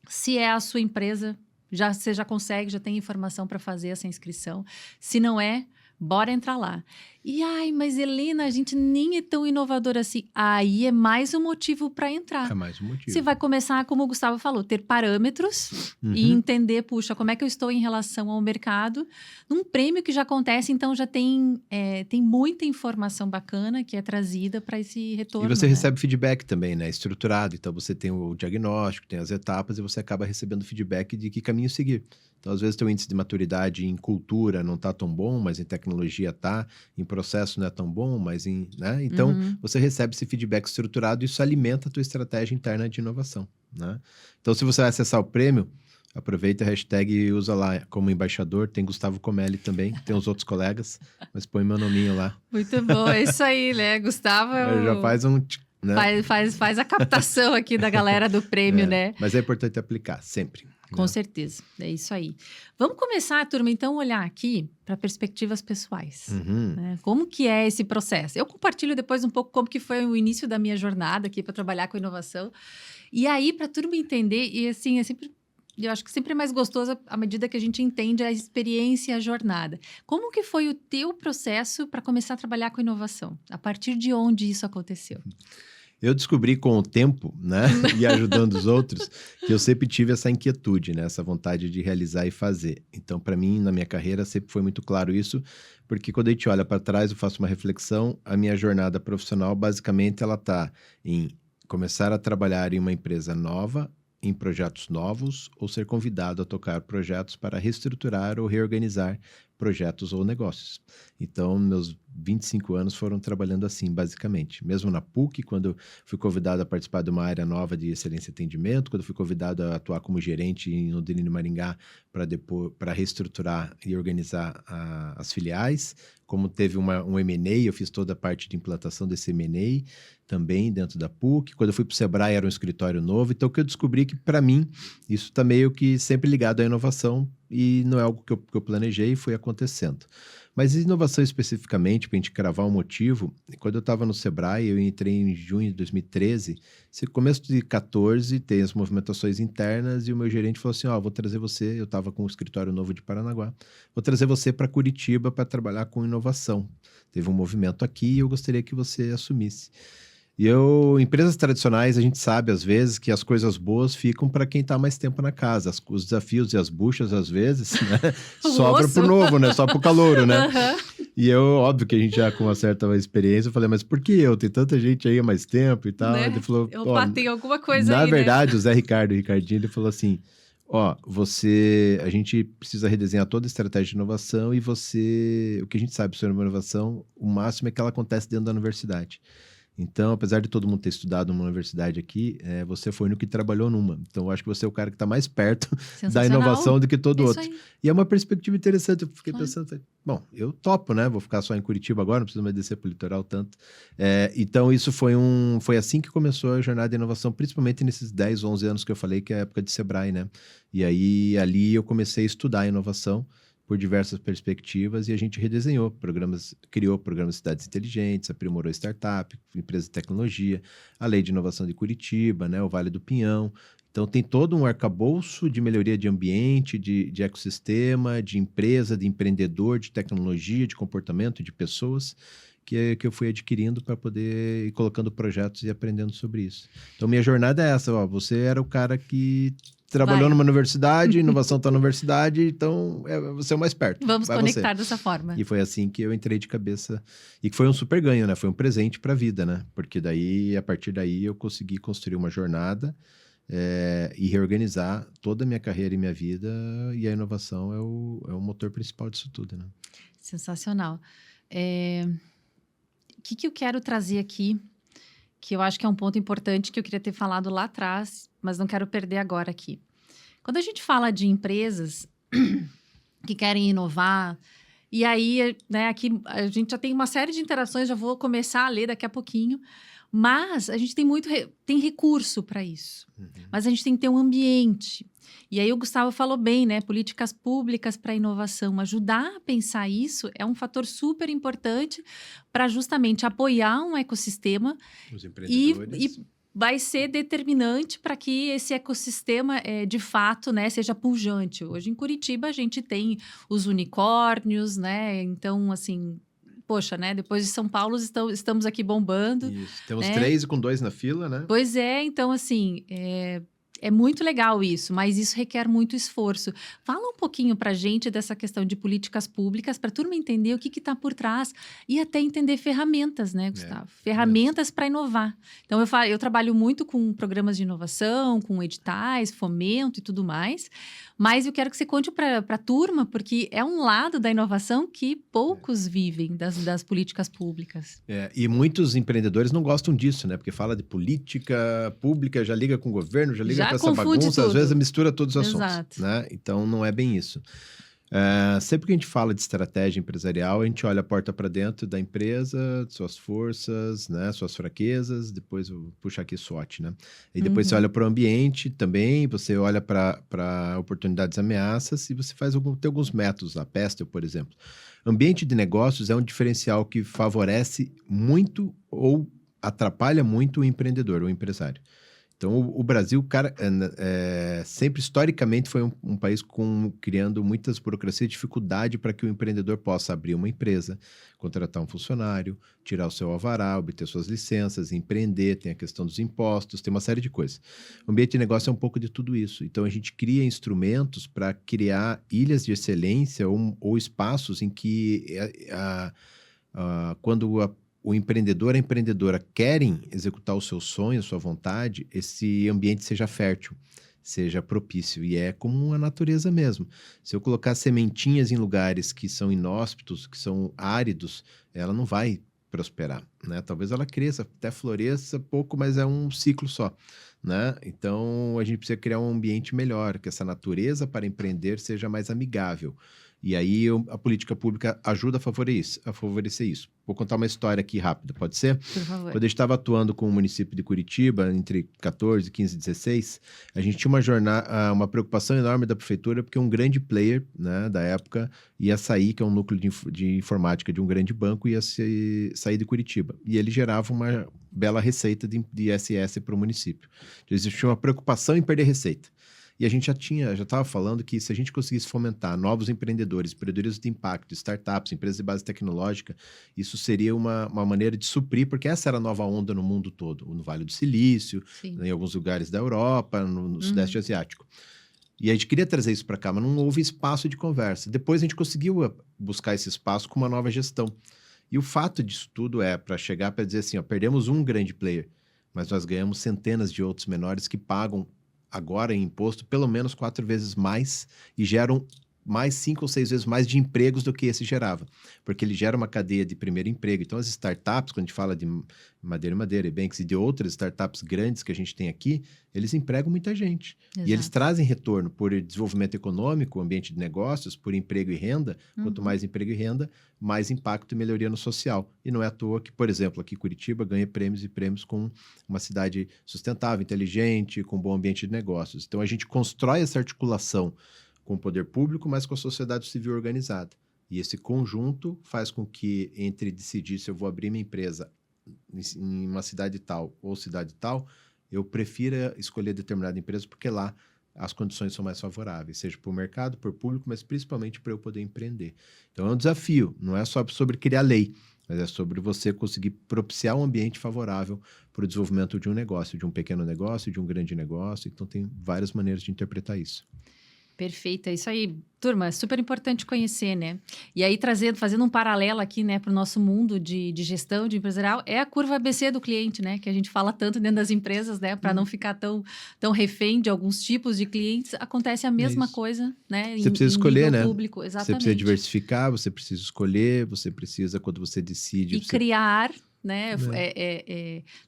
Se é a sua empresa, você já consegue, já tem informação para fazer essa inscrição. Se não é, bora entrar lá. E, mas Helena, a gente nem é tão inovadora assim. Aí é mais um motivo para entrar. É mais um motivo. Você vai começar, como o Gustavo falou, ter parâmetros e entender, puxa, como é que eu estou em relação ao mercado. Num prêmio que já acontece, então já tem muita informação bacana que é trazida para esse retorno. E você recebe feedback também, né? Estruturado. Então, você tem o diagnóstico, tem as etapas e você acaba recebendo feedback de que caminho seguir. Então, às vezes, teu índice de maturidade em cultura não está tão bom, mas em tecnologia está, em processo não é tão bom, mas né? Então, você recebe esse feedback estruturado e isso alimenta a tua estratégia interna de inovação, né? Então, se você vai acessar o prêmio, aproveita a hashtag e usa lá como embaixador. Tem Gustavo Comelli também, tem os outros colegas, mas põe meu nominho lá. Muito bom, é isso aí, né? Gustavo já faz um... Né? Faz a captação aqui da galera do prêmio, né? Mas é importante aplicar, sempre. Com certeza, é isso aí. Vamos começar, turma, então, olhar aqui para perspectivas pessoais. Né? Como que é esse processo? Eu compartilho depois um pouco como que foi o início da minha jornada aqui para trabalhar com inovação. E aí, para a turma entender, e assim, eu acho que sempre é mais gostoso à medida que a gente entende a experiência e a jornada. Como que foi o teu processo para começar a trabalhar com inovação? A partir de onde isso aconteceu? Eu descobri com o tempo, né, e ajudando os outros, que eu sempre tive essa inquietude, né, essa vontade de realizar e fazer. Então, para mim, na minha carreira, sempre foi muito claro isso, porque quando a gente olha para trás, eu faço uma reflexão, a minha jornada profissional, basicamente, ela está em começar a trabalhar em uma empresa nova, em projetos novos, ou ser convidado a tocar projetos para reestruturar ou reorganizar projetos ou negócios. Então, meus 25 anos foram trabalhando assim, basicamente. Mesmo na PUC, quando fui convidado a participar de uma área nova de excelência em atendimento, quando fui convidado a atuar como gerente em Londrina e Maringá para reestruturar e organizar as filiais, como teve um M&A, eu fiz toda a parte de implantação desse M&A também dentro da PUC. Quando eu fui para o Sebrae, era um escritório novo. Então, o que eu descobri que, para mim, isso está meio que sempre ligado à inovação e não é algo que eu planejei e foi acontecendo. Mas inovação especificamente, para a gente cravar um motivo, quando eu estava no Sebrae, eu entrei em junho de 2013, começo de 14, tem as movimentações internas e o meu gerente falou assim, vou trazer você, eu estava com um escritório novo de Paranaguá, vou trazer você para Curitiba para trabalhar com inovação. Teve um movimento aqui e eu gostaria que você assumisse. E empresas tradicionais, a gente sabe, às vezes, que as coisas boas ficam para quem está mais tempo na casa. Os desafios e as buchas, às vezes, né, sobra pro novo, né? Só pro calouro, né? E óbvio que a gente já com uma certa experiência, eu falei, mas por que eu? Tem tanta gente aí há mais tempo e tal. Né? Ele falou, Tem alguma coisa na aí, verdade, né? o Zé Ricardo, o Ricardinho, ele falou assim, a gente precisa redesenhar toda a estratégia de inovação e o que a gente sabe sobre inovação, o máximo é que ela acontece dentro da universidade. Então, apesar de todo mundo ter estudado numa universidade aqui, você foi no que trabalhou numa. Então, eu acho que você é o cara que está mais perto da inovação do que todo outro. Aí. E é uma perspectiva interessante. Eu fiquei pensando, bom, eu topo, né? Vou ficar só em Curitiba agora, não preciso mais descer para o litoral tanto. Então, isso foi assim que começou a jornada de inovação, principalmente nesses 10, 11 anos que eu falei, que é a época de Sebrae, né? E aí, ali eu comecei a estudar inovação por diversas perspectivas e a gente redesenhou criou programas de cidades inteligentes, aprimorou startup, empresa de tecnologia, a lei de inovação de Curitiba, né, o Vale do Pinhão. Então tem todo um arcabouço de melhoria de ambiente, de ecossistema, de empresa, de empreendedor, de tecnologia, de comportamento, de pessoas que eu fui adquirindo para poder ir colocando projetos e aprendendo sobre isso. Então minha jornada é essa, você era o cara que trabalhou numa universidade, inovação está na universidade, então você é o mais perto. Vamos conectar dessa forma. E foi assim que eu entrei de cabeça. E que foi um super ganho, né? Foi um presente para a vida, né? Porque a partir daí, eu consegui construir uma jornada e reorganizar toda a minha carreira e minha vida. E a inovação é o motor principal disso tudo, né? Sensacional. O que eu quero trazer aqui, que eu acho que é um ponto importante que eu queria ter falado lá atrás, mas não quero perder agora aqui. Quando a gente fala de empresas que querem inovar, e aí, né, aqui a gente já tem uma série de interações, já vou começar a ler daqui a pouquinho, mas a gente tem recurso para isso. Mas a gente tem que ter um ambiente. E aí o Gustavo falou bem, né? Políticas públicas para inovação. Ajudar a pensar isso é um fator super importante para justamente apoiar um ecossistema. Os empreendedores. E vai ser determinante para que esse ecossistema, de fato, né, seja pujante. Hoje em Curitiba a gente tem os unicórnios, né? Então, assim... Poxa, né? Depois de São Paulo, estamos aqui bombando. Isso. Temos 3 com 2 na fila, né? Pois é, então, assim, é muito legal isso, mas isso requer muito esforço. Fala um pouquinho para a gente dessa questão de políticas públicas, para a turma entender o que está por trás e até entender ferramentas, né, Gustavo? Ferramentas para inovar. Então, eu trabalho muito com programas de inovação, com editais, fomento e tudo mais, mas eu quero que você conte para a turma, porque é um lado da inovação que poucos vivem das políticas públicas. E muitos empreendedores não gostam disso, né? Porque fala de política pública, já liga com o governo, já liga com essa bagunça, tudo. Às vezes mistura todos os assuntos. Exato. Né? Então, não é bem isso. Sempre que a gente fala de estratégia empresarial, a gente olha a porta para dentro da empresa, suas forças, né, suas fraquezas, depois eu puxo aqui SWOT, né? E depois você olha para o ambiente também, você olha para oportunidades e ameaças e você tem alguns métodos, a Pestel, por exemplo. Ambiente de negócios é um diferencial que favorece muito ou atrapalha muito o empreendedor, o empresário. Então, o Brasil, sempre historicamente foi um país criando muitas burocracias e dificuldade para que o empreendedor possa abrir uma empresa, contratar um funcionário, tirar o seu alvará, obter suas licenças, empreender, tem a questão dos impostos, tem uma série de coisas. O ambiente de negócio é um pouco de tudo isso. Então, a gente cria instrumentos para criar ilhas de excelência ou espaços em que quando o empreendedor e a empreendedora querem executar o seu sonho, a sua vontade, esse ambiente seja fértil, seja propício. E é como a natureza mesmo. Se eu colocar sementinhas em lugares que são inóspitos, que são áridos, ela não vai prosperar, né? Talvez ela cresça, até floresça pouco, mas é um ciclo só, né? Então, a gente precisa criar um ambiente melhor, que essa natureza para empreender seja mais amigável. E aí a política pública ajuda a favorecer isso. Vou contar uma história aqui rápida, pode ser? Por favor. Quando a gente estava atuando com o município de Curitiba, entre 14, 15 e 16, a gente tinha uma preocupação enorme da prefeitura, porque um grande player, né, da época ia sair, que é um núcleo de informática de um grande banco, ia sair de Curitiba. E ele gerava uma bela receita de ISS para o município. Então, existia uma preocupação em perder receita. E a gente já estava falando que se a gente conseguisse fomentar novos empreendedores, empreendedorismo de impacto, startups, empresas de base tecnológica, isso seria uma maneira de suprir, porque essa era a nova onda no mundo todo, no Vale do Silício, em alguns lugares da Europa, no Sudeste Asiático. E a gente queria trazer isso para cá, mas não houve espaço de conversa. Depois a gente conseguiu buscar esse espaço com uma nova gestão. E o fato disso tudo é para chegar para dizer assim, ó, perdemos um grande player, mas nós ganhamos centenas de outros menores que pagam agora em imposto pelo menos 4 vezes mais e geram mais 5 ou 6 vezes mais de empregos do que esse gerava, porque ele gera uma cadeia de primeiro emprego. Então, as startups, quando a gente fala de Madeira, Ebanks e de outras startups grandes que a gente tem aqui, eles empregam muita gente. Exato. E eles trazem retorno por desenvolvimento econômico, ambiente de negócios, por emprego e renda. Quanto mais emprego e renda, mais impacto e melhoria no social. E não é à toa que, por exemplo, aqui Curitiba ganha prêmios e prêmios com uma cidade sustentável, inteligente, com bom ambiente de negócios. Então, a gente constrói essa articulação com o poder público, mas com a sociedade civil organizada. E esse conjunto faz com que, entre decidir se eu vou abrir minha empresa em uma cidade tal ou cidade tal, eu prefira escolher determinada empresa porque lá as condições são mais favoráveis, seja para o mercado, para o público, mas principalmente para eu poder empreender. Então é um desafio, não é só sobre criar lei, mas é sobre você conseguir propiciar um ambiente favorável para o desenvolvimento de um negócio, de um pequeno negócio, de um grande negócio. Então tem várias maneiras de interpretar isso. Perfeito, é isso aí. Turma, é super importante conhecer, né? E aí, fazendo um paralelo aqui, né, para o nosso mundo de gestão, de empresarial, é a curva ABC do cliente, né? Que a gente fala tanto dentro das empresas, né? Para não ficar tão refém de alguns tipos de clientes, acontece a mesma coisa, né? Você precisa escolher, né? Público. Exatamente. Você precisa diversificar, você precisa escolher, você precisa, quando você decide... E criar... né?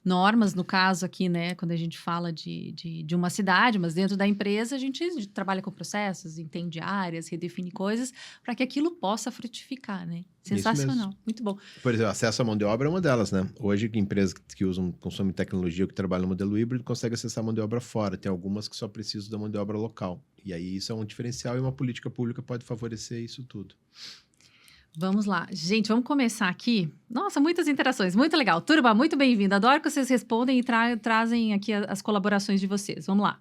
Normas, no caso aqui, né? Quando a gente fala de uma cidade, mas dentro da empresa a gente trabalha com processos, entende áreas, redefine coisas para que aquilo possa frutificar, né? Sensacional, muito bom. Por exemplo, acesso à mão de obra é uma delas, né? Hoje, empresas que consomem tecnologia, que trabalham no modelo híbrido, conseguem acessar a mão de obra fora. Tem algumas que só precisam da mão de obra local. E aí isso é um diferencial e uma política pública pode favorecer isso tudo. Vamos lá. Gente, vamos começar aqui. Nossa, muitas interações, muito legal. Turma, muito bem-vindo. Adoro que vocês respondem e trazem aqui as colaborações de vocês. Vamos lá.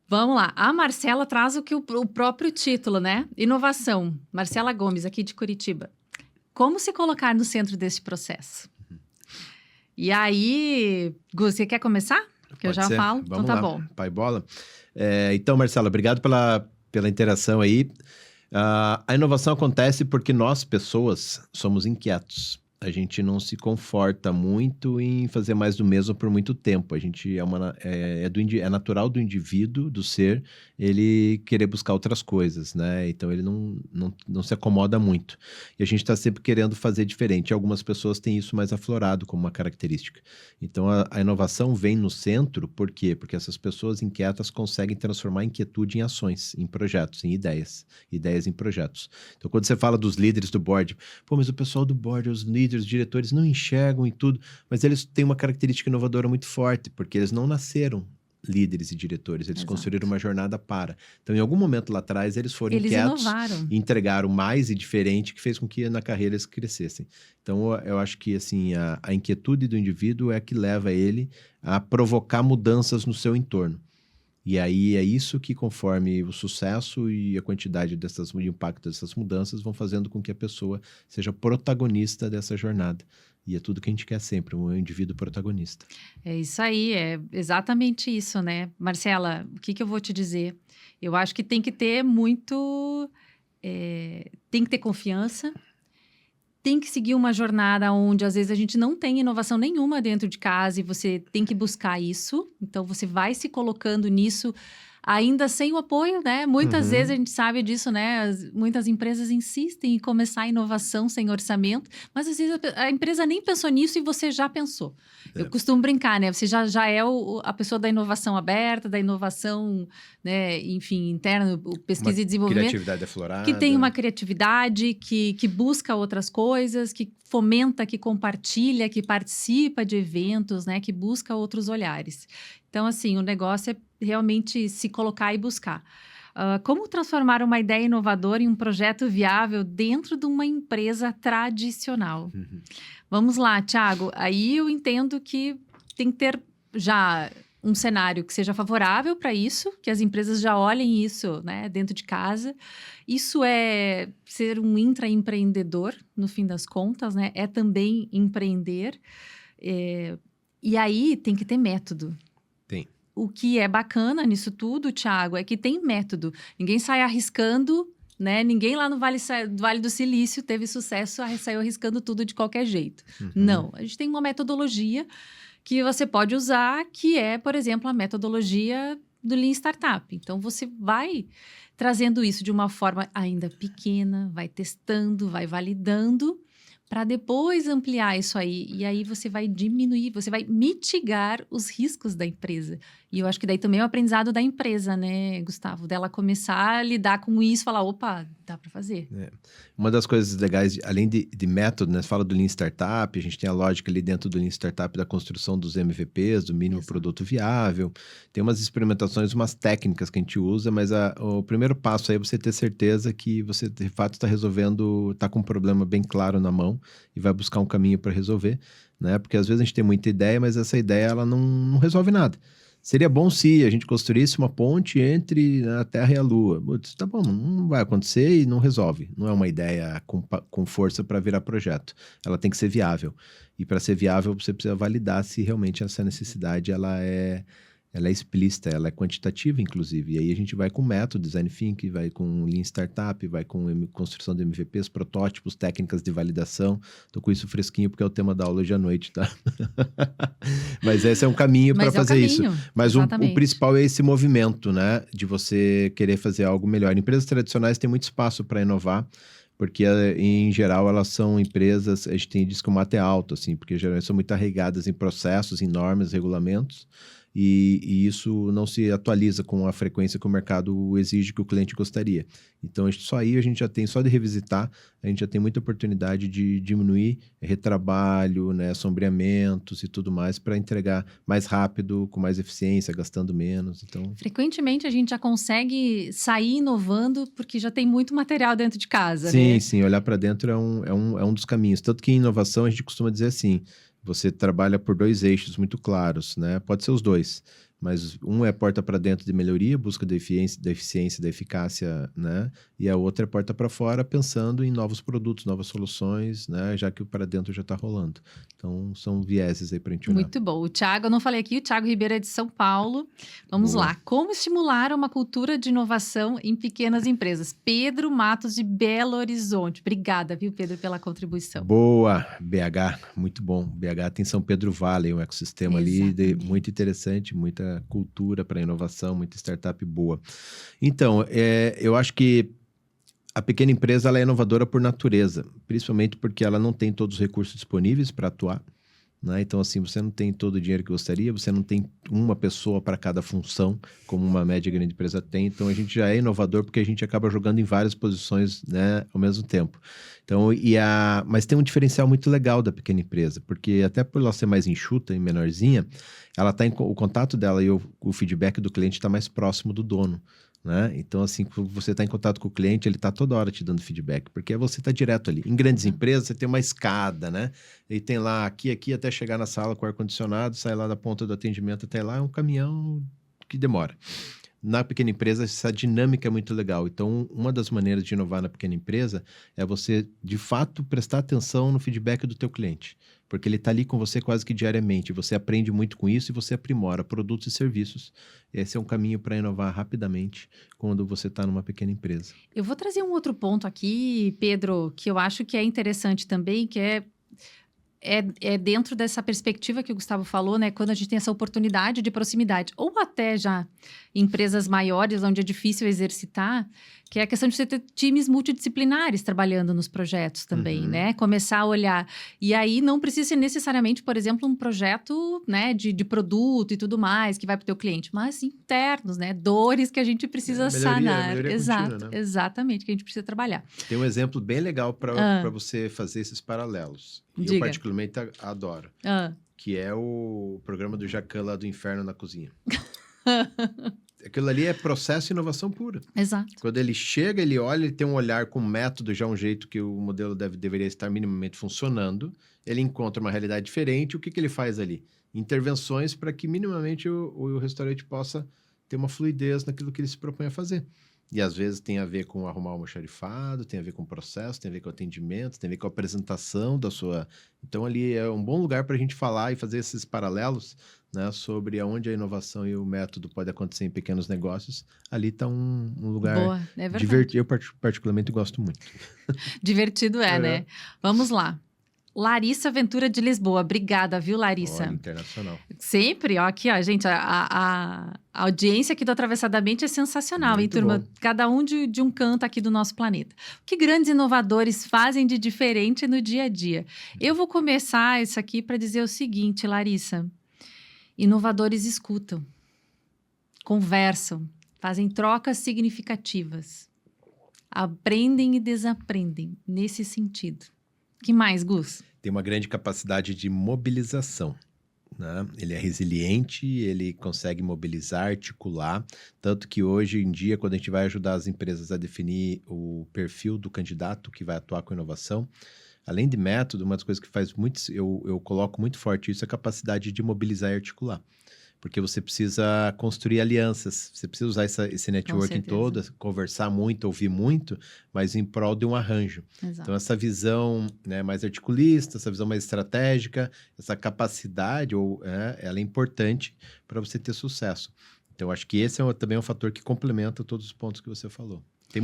Vamos lá. A Marcela traz o próprio título, né? Inovação. Marcela Gomes, aqui de Curitiba. Como se colocar no centro desse processo? E aí, Gus, você quer começar? Que eu já falo. Vamos então tá lá. bom. Pai bola. Então, Marcela, obrigado pela interação aí. A inovação acontece porque nós, pessoas, somos inquietos. A gente não se conforta muito em fazer mais do mesmo por muito tempo. A gente é natural do indivíduo, do ser, ele querer buscar outras coisas, né? Então, ele não se acomoda muito. E a gente está sempre querendo fazer diferente. Algumas pessoas têm isso mais aflorado como uma característica. Então, a inovação vem no centro, por quê? Porque essas pessoas inquietas conseguem transformar a inquietude em ações, em projetos, em ideias em projetos. Então, quando você fala dos líderes do board, mas o pessoal do board, os líderes, os diretores não enxergam e tudo, mas eles têm uma característica inovadora muito forte, porque eles não nasceram líderes e diretores, eles construíram uma jornada para. Então, em algum momento lá atrás, eles foram inquietos, inovaram. E entregaram mais e diferente, que fez com que na carreira eles crescessem. Então, eu acho que assim, a inquietude do indivíduo é a que leva ele a provocar mudanças no seu entorno. E aí é isso que, conforme o sucesso e a quantidade o impacto dessas mudanças, vão fazendo com que a pessoa seja protagonista dessa jornada. E é tudo que a gente quer sempre, um indivíduo protagonista. É isso aí, é exatamente isso, né? Marcela, o que eu vou te dizer? Eu acho que tem que ter tem que ter confiança, tem que seguir uma jornada onde, às vezes, a gente não tem inovação nenhuma dentro de casa e você tem que buscar isso. Então, você vai se colocando nisso ainda sem o apoio, né? Muitas Uhum. vezes a gente sabe disso, né? Muitas empresas insistem em começar a inovação sem orçamento, mas às vezes a empresa nem pensou nisso e você já pensou. Eu É. costumo brincar, né? Você já é a pessoa da inovação aberta, da inovação, né? Enfim, interna, Uma pesquisa e desenvolvimento, criatividade que tem uma aflorada. criatividade, que busca outras coisas, que fomenta, que compartilha, que participa de eventos, né? Que busca outros olhares. Então, assim, o negócio é realmente se colocar e buscar. Como transformar uma ideia inovadora em um projeto viável dentro de uma empresa tradicional? Uhum. Vamos lá, Thiago. Aí eu entendo que tem que ter já um cenário que seja favorável para isso, que as empresas já olhem isso, né, dentro de casa. Isso é ser um intraempreendedor, no fim das contas, né? É também empreender. É, e aí tem que ter método. Tem. O que é bacana nisso tudo, Thiago, é que tem método. Ninguém sai arriscando, né? Ninguém lá no Vale do Silício teve sucesso, saiu arriscando tudo de qualquer jeito. Uhum. Não, a gente tem uma metodologia que você pode usar, que é, por exemplo, a metodologia do Lean Startup. Então, você vai trazendo isso de uma forma ainda pequena, vai testando, vai validando, para depois ampliar isso aí. E aí você vai diminuir, você vai mitigar os riscos da empresa. E eu acho que daí também é o aprendizado da empresa, né, Gustavo? Dela começar a lidar com isso, falar, opa, dá para fazer. Uma das coisas legais, além de método, né? Você fala do Lean Startup, a gente tem a lógica ali dentro do Lean Startup da construção dos MVPs, do mínimo Exato. produto viável. Tem umas experimentações, umas técnicas que a gente usa, mas o primeiro passo aí é você ter certeza que você, de fato, está resolvendo, está com um problema bem claro na mão e vai buscar um caminho para resolver, né? Porque às vezes a gente tem muita ideia, mas essa ideia ela não resolve nada. Seria bom se a gente construísse uma ponte entre a Terra e a Lua. Putz, tá bom, não vai acontecer e não resolve. Não é uma ideia com força para virar projeto. Ela tem que ser viável. E para ser viável, você precisa validar se realmente essa necessidade ela é explícita, ela é quantitativa, inclusive. E aí a gente vai com método, design thinking, vai com Lean Startup, vai com construção de MVPs, protótipos, técnicas de validação. Tô com isso fresquinho porque é o tema da aula hoje à noite, tá? Mas esse é um caminho para Mas é o fazer isso. caminho, Mas o exatamente. principal é esse movimento, né? De você querer fazer algo melhor. Empresas tradicionais têm muito espaço para inovar, porque em geral elas são empresas, a gente diz que o mato é alto, assim, porque geralmente são muito arraigadas em processos, em normas, regulamentos, e isso não se atualiza com a frequência que o mercado exige, que o cliente gostaria. Então, só aí a gente já tem, só de revisitar, a gente já tem muita oportunidade de diminuir retrabalho, né, sombreamentos e tudo mais para entregar mais rápido, com mais eficiência, gastando menos. Então, Frequentemente a gente já consegue sair inovando porque já tem muito material dentro de casa, sim, né? sim, olhar para dentro é um dos caminhos. Tanto que em inovação a gente costuma dizer assim, você trabalha por dois eixos muito claros, né? Pode ser os dois, mas um é porta para dentro de melhoria, busca da eficiência, da eficácia, né? E a outra é porta para fora, pensando em novos produtos, novas soluções, né? Já que o para dentro já está rolando. Então, são vieses aí para a gente olhar. Muito bom. O Thiago, eu não falei aqui, o Thiago Ribeiro é de São Paulo. Vamos Boa. lá. Como estimular uma cultura de inovação em pequenas empresas? Pedro Matos, de Belo Horizonte. Obrigada, viu, Pedro, pela contribuição. Boa, BH, muito bom. BH tem São Pedro Valley, um ecossistema ali Exatamente. muito interessante, muita cultura para inovação, muita startup boa. Então, eu acho que a pequena empresa ela é inovadora por natureza, principalmente porque ela não tem todos os recursos disponíveis para atuar, né? Então, assim, você não tem todo o dinheiro que gostaria, você não tem uma pessoa para cada função, como uma média e grande empresa tem. Então, a gente já é inovador porque a gente acaba jogando em várias posições, né, ao mesmo tempo. Então, mas tem um diferencial muito legal da pequena empresa, porque até por ela ser mais enxuta e menorzinha, ela tá o contato dela e o feedback do cliente está mais próximo do dono. Né? Então, assim, quando você está em contato com o cliente, ele está toda hora te dando feedback, porque você está direto ali. Em grandes empresas, você tem uma escada, né? E tem lá, aqui, até chegar na sala com ar-condicionado, sai lá da ponta do atendimento até lá, é um caminhão que demora. Na pequena empresa, essa dinâmica é muito legal. Então, uma das maneiras de inovar na pequena empresa é você, de fato, prestar atenção no feedback do teu cliente. Porque ele está ali com você quase que diariamente. Você aprende muito com isso e você aprimora produtos e serviços. Esse é um caminho para inovar rapidamente quando você está numa pequena empresa. Eu vou trazer um outro ponto aqui, Pedro, que eu acho que é interessante também, que é dentro dessa perspectiva que o Gustavo falou, né? Quando a gente tem essa oportunidade de proximidade, ou até já empresas maiores, onde é difícil exercitar, que é a questão de você ter times multidisciplinares trabalhando nos projetos também, né? Começar a olhar. E aí não precisa ser necessariamente, por exemplo, um projeto, né, de produto e tudo mais que vai para o teu cliente, mas internos, né? Dores que a gente precisa sanar. Melhoria Exato, contínua, né? exatamente, que a gente precisa trabalhar. Tem um exemplo bem legal para você fazer esses paralelos. E eu Diga. particularmente adoro. Que é o programa do Jacan lá do Inferno na Cozinha. Aquilo ali é processo e inovação pura. Exato. Quando ele chega, ele olha, ele tem um olhar com método, já um jeito que o modelo deveria estar minimamente funcionando. Ele encontra uma realidade diferente. O que ele faz ali? Intervenções para que minimamente o restaurante possa ter uma fluidez naquilo que ele se propõe a fazer. E às vezes tem a ver com arrumar o almoxarifado, tem a ver com o processo, tem a ver com o atendimento, tem a ver com a apresentação da sua... Então ali é um bom lugar para a gente falar e fazer esses paralelos, né, sobre aonde a inovação e o método pode acontecer em pequenos negócios. Ali está um lugar Boa, é verdade. divertido. Eu particularmente gosto muito. Divertido né? Vamos lá. Larissa Ventura de Lisboa. Obrigada, viu, Larissa? Olha, internacional. Sempre, ó, aqui, ó, gente, a audiência aqui do Atravessadamente é sensacional, Muito hein, turma? bom. Cada um de um canto aqui do nosso planeta. O que grandes inovadores fazem de diferente no dia a dia? Eu vou começar isso aqui para dizer o seguinte, Larissa. Inovadores escutam, conversam, fazem trocas significativas, aprendem e desaprendem nesse sentido. Que mais, Gus? Tem uma grande capacidade de mobilização, né? Ele é resiliente, ele consegue mobilizar, articular, tanto que hoje em dia, quando a gente vai ajudar as empresas a definir o perfil do candidato que vai atuar com inovação, além de método, uma das coisas que faz muito, eu coloco muito forte isso, é a capacidade de mobilizar e articular. Porque você precisa construir alianças, você precisa usar esse networking todo, conversar muito, ouvir muito, mas em prol de um arranjo. Exato. Então, essa visão, né, mais articulista, essa visão mais estratégica, essa capacidade, ela é importante para você ter sucesso. Então, acho que esse também é um fator que complementa todos os pontos que você falou.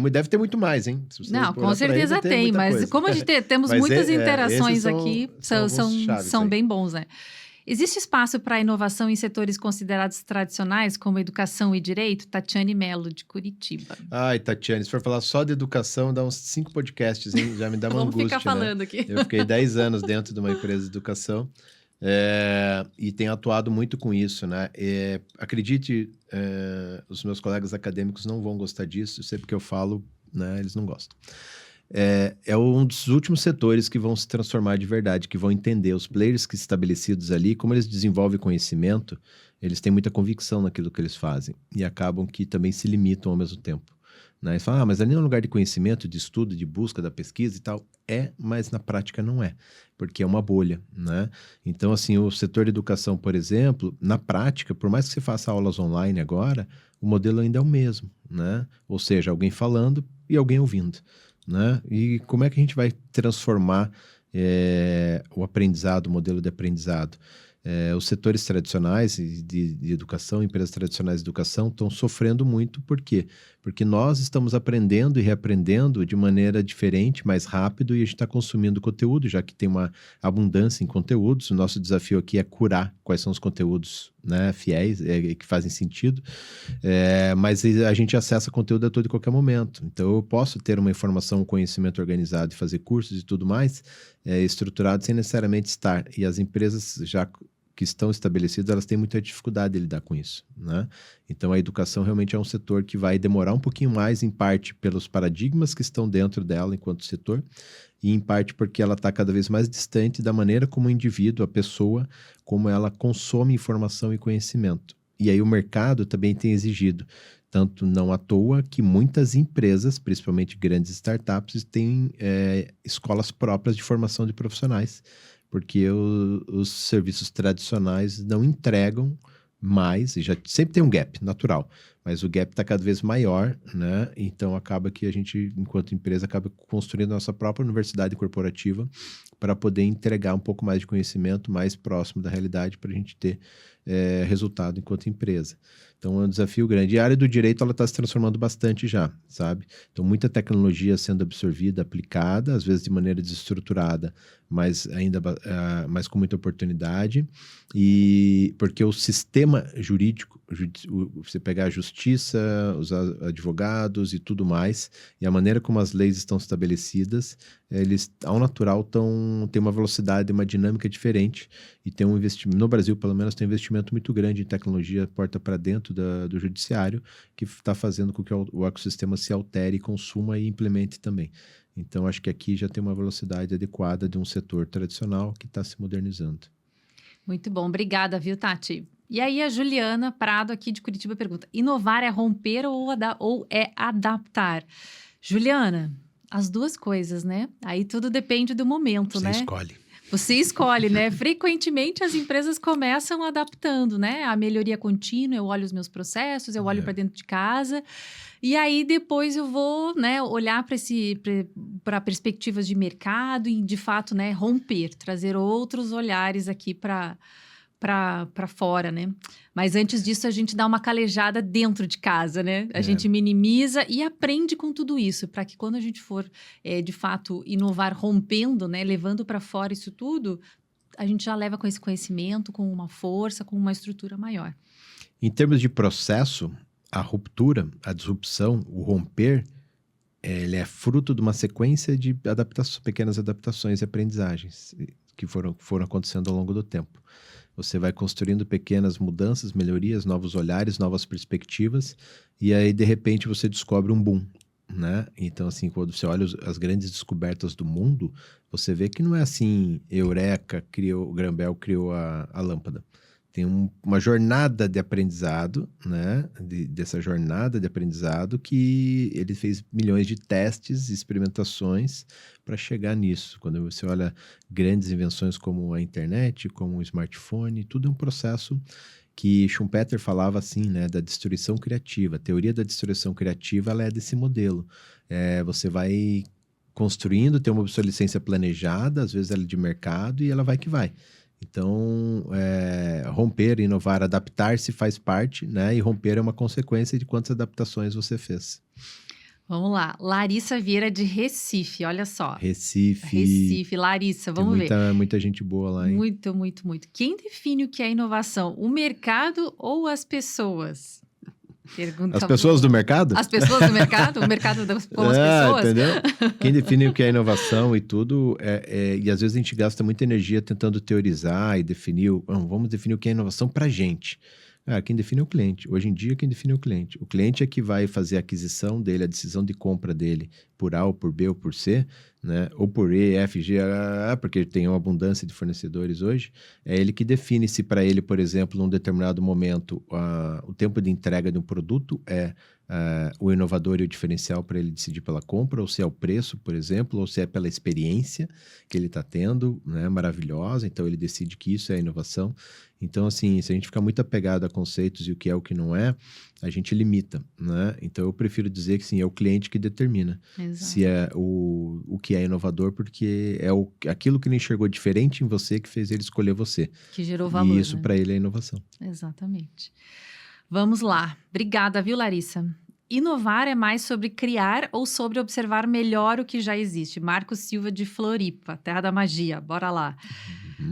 Deve ter muito mais, hein? Não, com certeza tem, mas coisa. Como a gente temos muitas interações aqui, são bem bons, né? Existe espaço para inovação em setores considerados tradicionais, como educação e direito? Tatiane Mello, de Curitiba. Ai, Tatiane, se for falar só de educação, dá uns 5 podcasts, hein? Já me dá uma angústia, Vamos ficar falando aqui. Eu fiquei 10 anos dentro de uma empresa de educação e tenho atuado muito com isso, né? Acredite, os meus colegas acadêmicos não vão gostar disso, sempre que eu falo, né, eles não gostam. É um dos últimos setores que vão se transformar de verdade, que vão entender os players que estabelecidos ali, como eles desenvolvem conhecimento, eles têm muita convicção naquilo que eles fazem e acabam que também se limitam ao mesmo tempo. Né? Eles falam, mas ali é um lugar de conhecimento, de estudo, de busca, da pesquisa e tal. Mas na prática não é, porque é uma bolha, né? Então, assim, o setor de educação, por exemplo, na prática, por mais que você faça aulas online agora, o modelo ainda é o mesmo, né? Ou seja, alguém falando e alguém ouvindo. Né? E como é que a gente vai transformar o aprendizado, o modelo de aprendizado? Os setores tradicionais de educação, empresas tradicionais de educação estão sofrendo muito. Por quê? Porque nós estamos aprendendo e reaprendendo de maneira diferente, mais rápido, e a gente está consumindo conteúdo, já que tem uma abundância em conteúdos. O nosso desafio aqui é curar quais são os conteúdos, né, fiéis, que fazem sentido, mas a gente acessa conteúdo a todo e qualquer momento. Então, eu posso ter uma informação, um conhecimento organizado e fazer cursos e tudo mais, estruturado sem necessariamente estar. E as empresas já que estão estabelecidas, elas têm muita dificuldade de lidar com isso, né? Então, a educação realmente é um setor que vai demorar um pouquinho mais, em parte pelos paradigmas que estão dentro dela enquanto setor, e em parte porque ela está cada vez mais distante da maneira como o indivíduo, a pessoa, como ela consome informação e conhecimento. E aí o mercado também tem exigido, tanto não à toa que muitas empresas, principalmente grandes startups, têm escolas próprias de formação de profissionais, porque os serviços tradicionais não entregam mais, e já sempre tem um gap natural, mas o gap está cada vez maior, né? Então acaba que a gente, enquanto empresa, acaba construindo a nossa própria universidade corporativa para poder entregar um pouco mais de conhecimento mais próximo da realidade para a gente ter resultado enquanto empresa. Então é um desafio grande. E a área do direito, ela está se transformando bastante já, sabe? Então muita tecnologia sendo absorvida, aplicada, às vezes de maneira desestruturada, mas ainda mas com muita oportunidade. E porque o sistema jurídico, você pegar a justiça, justiça, os advogados e tudo mais, e a maneira como as leis estão estabelecidas, eles, ao natural, têm uma velocidade, uma dinâmica diferente, e tem um investimento, no Brasil, pelo menos, tem um investimento muito grande em tecnologia, porta para dentro do judiciário, que está fazendo com que o ecossistema se altere, consuma e implemente também. Então, acho que aqui já tem uma velocidade adequada de um setor tradicional que está se modernizando. Muito bom, obrigada, viu, Tati? E aí a Juliana Prado, aqui de Curitiba, pergunta: inovar é romper ou é adaptar? Juliana, as duas coisas, né? Aí tudo depende do momento, Você né? escolhe. Você escolhe, né? Frequentemente as empresas começam adaptando, né? A melhoria contínua, eu olho os meus processos, eu olho para dentro de casa. E aí depois eu vou, né, olhar para perspectivas de mercado e, de fato, né, romper, trazer outros olhares aqui para fora, né? Mas antes disso, a gente dá uma calejada dentro de casa, né? A gente minimiza e aprende com tudo isso, para que quando a gente for, de fato, inovar rompendo, né? Levando para fora isso tudo, a gente já leva com esse conhecimento, com uma força, com uma estrutura maior. Em termos de processo, a ruptura, a disrupção, o romper, ele é fruto de uma sequência de pequenas adaptações e aprendizagens que foram acontecendo ao longo do tempo. Você vai construindo pequenas mudanças, melhorias, novos olhares, novas perspectivas, e aí, de repente, você descobre um boom, né? Então, assim, quando você olha as grandes descobertas do mundo, você vê que não é assim, Eureka, o Graham Bell criou a lâmpada. Tem uma jornada de aprendizado, né? Dessa jornada de aprendizado que ele fez milhões de testes, experimentações para chegar nisso. Quando você olha grandes invenções como a internet, como o smartphone, tudo é um processo que Schumpeter falava assim, né? Da destruição criativa. A teoria da destruição criativa, ela é desse modelo. Você vai construindo, tem uma obsolescência planejada, às vezes ela é de mercado e ela vai que vai. Então, romper, inovar, adaptar-se faz parte, né? E romper é uma consequência de quantas adaptações você fez. Vamos lá. Larissa Vieira, de Recife, olha só. Recife, Larissa, vamos ver. Tem muita gente boa lá, hein? Muito, muito, muito. Quem define o que é inovação? O mercado ou as pessoas? Pergunta as pessoas do mercado? As pessoas do mercado? O mercado como as pessoas? Entendeu? Quem define o que é inovação e tudo, e às vezes a gente gasta muita energia tentando teorizar e definir, vamos definir o que é inovação pra gente. Quem define é o cliente. Hoje em dia, quem define é o cliente. O cliente é que vai fazer a aquisição dele, a decisão de compra dele por A ou por B ou por C, né? Ou por E, F, G, porque tem uma abundância de fornecedores hoje. É ele que define se para ele, por exemplo, num determinado momento, o tempo de entrega de um produto é o inovador e o diferencial para ele decidir pela compra, ou se é o preço, por exemplo, ou se é pela experiência que ele está tendo, né? Maravilhosa, então ele decide que isso é a inovação. Então, assim, se a gente ficar muito apegado a conceitos e o que é o que não é, a gente limita, né? Então, eu prefiro dizer que, sim, é o cliente que determina. Exato. Se é o que é inovador, porque é aquilo que ele enxergou diferente em você que fez ele escolher você. Que gerou valor, e isso, né? para ele, é inovação. Exatamente. Vamos lá. Obrigada, viu, Larissa? Inovar é mais sobre criar ou sobre observar melhor o que já existe? Marcos Silva, de Floripa, terra da magia. Bora lá.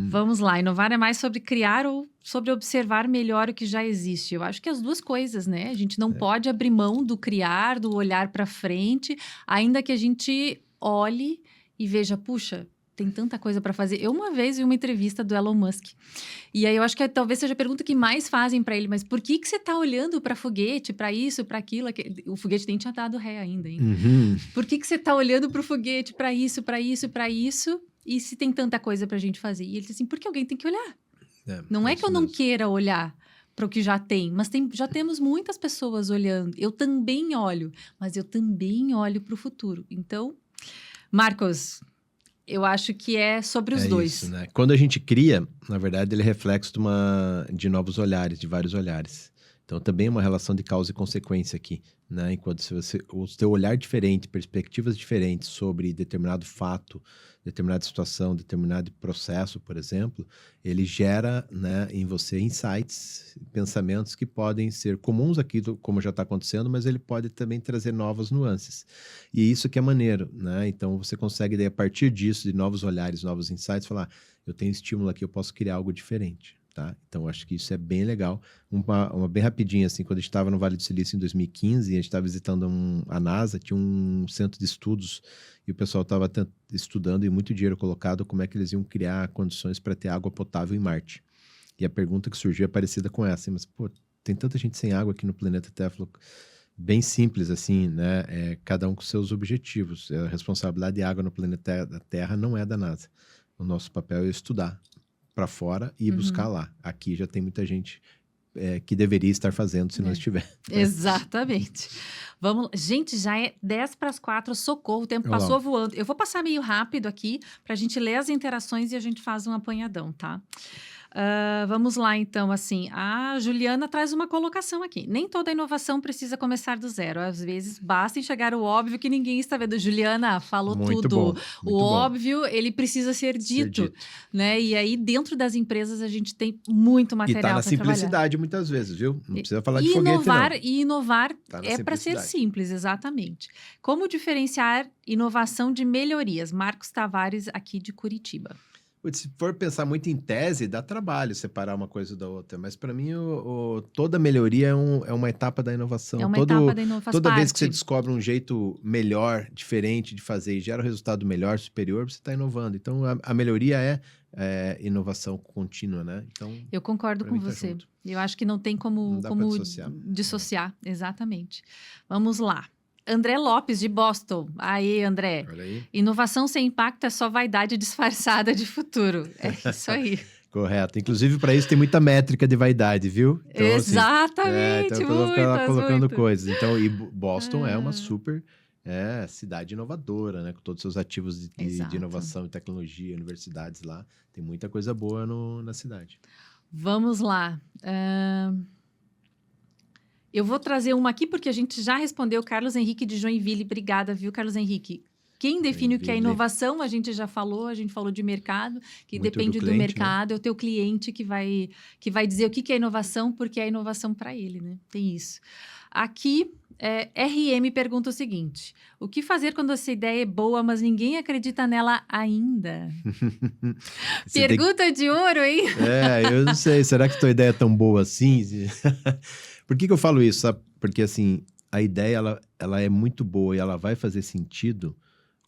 Vamos lá. Inovar é mais sobre criar ou sobre observar melhor o que já existe? Eu acho que as duas coisas, né? A gente não pode abrir mão do criar, do olhar para frente, ainda que a gente olhe e veja, puxa, tem tanta coisa para fazer. Eu uma vez vi uma entrevista do Elon Musk. E aí eu acho que talvez seja a pergunta que mais fazem para ele, mas por que você está olhando para foguete, para isso, para aquilo? O foguete nem tinha dado ré ainda, hein? Por que você está olhando para o foguete, para isso, para isso, para isso? E se tem tanta coisa para a gente fazer? E ele disse assim, porque alguém tem que olhar. Não é que eu não queira olhar para o que já tem, mas já temos muitas pessoas olhando. Eu também olho, mas eu também olho para o futuro. Então, Marcos, eu acho que é sobre os dois. Isso, né? Quando a gente cria, na verdade, ele é reflexo de novos olhares, de vários olhares. Então, também é uma relação de causa e consequência aqui, né? Enquanto o seu olhar diferente, perspectivas diferentes sobre determinado fato, determinada situação, determinado processo, por exemplo, ele gera, né, em você insights, pensamentos que podem ser comuns aqui, como já está acontecendo, mas ele pode também trazer novas nuances. E isso que é maneiro, né? Então, você consegue, daí, a partir disso, de novos olhares, novos insights, falar, eu tenho estímulo aqui, eu posso criar algo diferente. tá? Então, acho que isso é bem legal. Uma bem rapidinha, assim, quando a gente estava no Vale do Silício em 2015, a gente estava visitando a NASA, tinha um centro de estudos, e o pessoal estava estudando, e muito dinheiro colocado, como é que eles iam criar condições para ter água potável em Marte. E a pergunta que surgiu é parecida com essa, mas, pô, tem tanta gente sem água aqui no planeta Terra. Falou, bem simples, assim, né? Cada um com seus objetivos. A responsabilidade de água no planeta Terra não é da NASA. O nosso papel é estudar para fora e buscar lá. Aqui já tem muita gente que deveria estar fazendo se não estiver. Exatamente. Vamos, gente, já é 10:04, socorro, o tempo Olha lá. passou voando. Eu vou passar meio rápido aqui para a gente ler as interações e a gente faz um apanhadão, tá? Vamos lá, então, assim, a Juliana traz uma colocação aqui. Nem toda inovação precisa começar do zero. Às vezes, basta enxergar o óbvio que ninguém está vendo. Juliana, falou Muito tudo. bom, O muito bom. óbvio, ele precisa ser dito, né? E aí, dentro das empresas, a gente tem muito E material tá na para trabalhar. simplicidade muitas vezes, viu? Não precisa falar de foguete, não. E inovar Tá na é para ser simplicidade. simples, exatamente. Como diferenciar inovação de melhorias? Marcos Tavares, aqui de Curitiba. Se for pensar muito em tese, dá trabalho separar uma coisa da outra. Mas para mim, toda melhoria é uma etapa da inovação. É uma etapa da inovação. Toda vez que você descobre um jeito melhor, diferente de fazer e gera um resultado melhor, superior, você está inovando. Então, a melhoria é inovação contínua, né? Então, eu concordo com você. Junto. Eu acho que não tem como dissociar. Exatamente. Vamos lá. André Lopes, de Boston. Aí, André. Olha aí. Inovação sem impacto é só vaidade disfarçada de futuro. É isso aí. Correto. Inclusive, para isso tem muita métrica de vaidade, viu? Então, exatamente. Então, eu vou ficar lá colocando coisas. Então, e Boston é uma super cidade inovadora, né? Com todos os seus ativos de inovação e tecnologia, universidades lá. Tem muita coisa boa na cidade. Vamos lá. Eu vou trazer uma aqui, porque a gente já respondeu. Carlos Henrique de Joinville. Obrigada, viu, Carlos Henrique? Quem define o que é inovação, a gente já falou, a gente falou de mercado, que muito depende do mercado, né? É o teu cliente que vai dizer o que é inovação, porque é inovação para ele, né? Tem isso. Aqui, RM pergunta o seguinte: o que fazer quando essa ideia é boa, mas ninguém acredita nela ainda? Pergunta de ouro, hein? Eu não sei, será que tua ideia é tão boa assim? Por que eu falo isso? Sabe? Porque, assim, a ideia, ela é muito boa e ela vai fazer sentido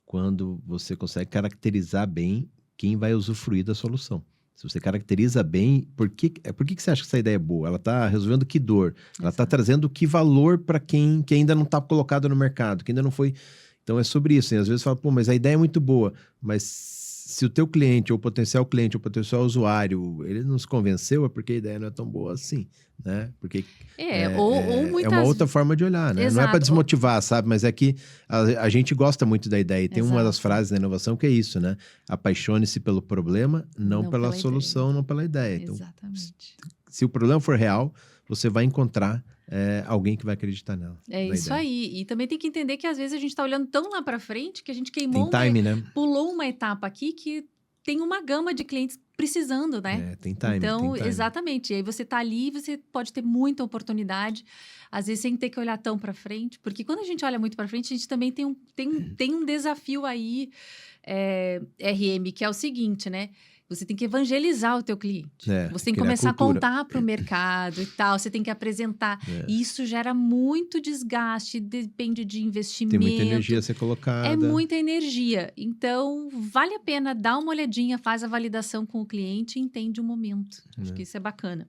quando você consegue caracterizar bem quem vai usufruir da solução. Se você caracteriza bem, por que você acha que essa ideia é boa? Ela está resolvendo que dor? Ela está trazendo que valor para quem que ainda não está colocado no mercado, que ainda não foi... Então, é sobre isso. E às vezes fala, pô, mas a ideia é muito boa, mas se o teu cliente, ou potencial usuário, ele não se convenceu, é porque a ideia não é tão boa assim, né? Porque muitas... é uma outra forma de olhar, né? Exato. Não é para desmotivar, sabe? Mas é que a gente gosta muito da ideia. E tem uma das frases da inovação que é isso, né? Apaixone-se pelo problema, não pela solução, não pela ideia. Então, exatamente. Se o problema for real, você vai encontrar alguém que vai acreditar nela. É isso aí. E também tem que entender que às vezes a gente está olhando tão lá para frente que a gente queimou né? Pulou uma etapa aqui que tem uma gama de clientes precisando, né? Tem time. Então, exatamente. E aí você está ali, você pode ter muita oportunidade, às vezes sem ter que olhar tão para frente, porque quando a gente olha muito para frente, a gente também tem um desafio aí, RM, que é o seguinte, né? Você tem que evangelizar o teu cliente. Você tem que começar a contar para o mercado e tal. Você tem que apresentar. E isso gera muito desgaste, depende de investimento. Tem muita energia a ser colocada. É muita energia. Então, vale a pena dar uma olhadinha, faz a validação com o cliente e entende o momento. Acho que isso é bacana.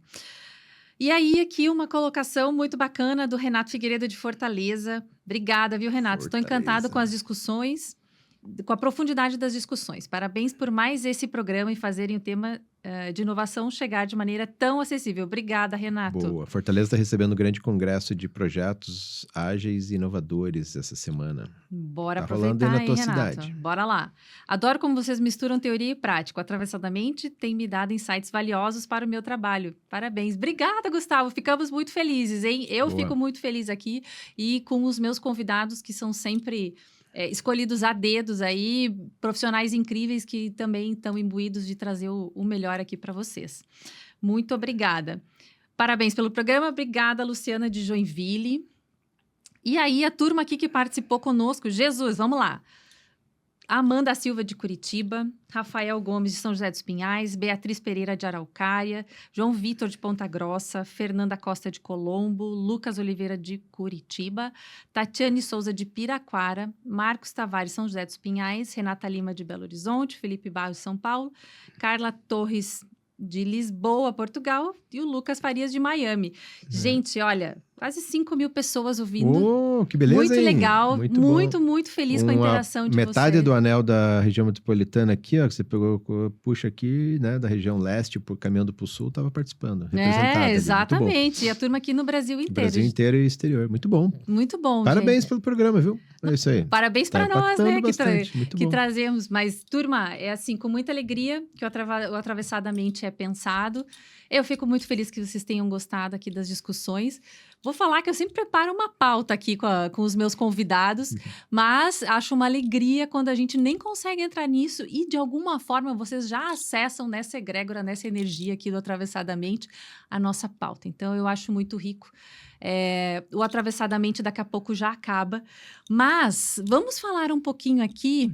E aí, aqui uma colocação muito bacana do Renato Figueiredo de Fortaleza. Obrigada, viu, Renato? Estou encantado com as discussões, com a profundidade das discussões. Parabéns por mais esse programa e fazerem o tema de inovação chegar de maneira tão acessível. Obrigada, Renato. Boa. Fortaleza está recebendo um grande congresso de projetos ágeis e inovadores essa semana. Bora aproveitar, na tua Renato? cidade. Bora lá. Adoro como vocês misturam teoria e prática. Atravessadamente, tem me dado insights valiosos para o meu trabalho. Parabéns. Obrigada, Gustavo. Ficamos muito felizes, hein? Eu fico muito feliz aqui e com os meus convidados que são sempre... escolhidos a dedos aí, profissionais incríveis que também estão imbuídos de trazer o melhor aqui para vocês. Muito obrigada. Parabéns pelo programa. Obrigada, Luciana de Joinville. E aí, a turma aqui que participou conosco. Jesus, vamos lá. Amanda Silva, de Curitiba, Rafael Gomes, de São José dos Pinhais, Beatriz Pereira, de Araucária, João Vitor, de Ponta Grossa, Fernanda Costa, de Colombo, Lucas Oliveira, de Curitiba, Tatiane Souza, de Piraquara, Marcos Tavares, São José dos Pinhais, Renata Lima, de Belo Horizonte, Felipe Barros, de São Paulo, Carla Torres, de Lisboa, Portugal, e o Lucas Farias, de Miami. Gente, olha, quase 5.000 pessoas ouvindo. Que beleza, Muito hein? legal, Muito muito, bom. muito feliz com a interação de Metade vocês. do anel da região metropolitana aqui, ó, que você pegou, puxa aqui, né, da região leste, caminhando para o sul, estava participando, representada ali. Exatamente. E a turma aqui no Brasil inteiro. Brasil inteiro e exterior. Muito bom. Muito bom, Parabéns gente. pelo programa, viu? É isso aí. Parabéns Tá para nós, né? bastante. Muito Que bom. trazemos. Mas, turma, é assim, com muita alegria que o Atravessadamente é pensado. Eu fico muito feliz que vocês tenham gostado aqui das discussões. Vou falar que eu sempre preparo uma pauta aqui com os meus convidados, mas acho uma alegria quando a gente nem consegue entrar nisso e, de alguma forma, vocês já acessam nessa egrégora, nessa energia aqui do Atravessadamente, a nossa pauta. Então, eu acho muito rico. O Atravessadamente daqui a pouco já acaba, mas vamos falar um pouquinho aqui,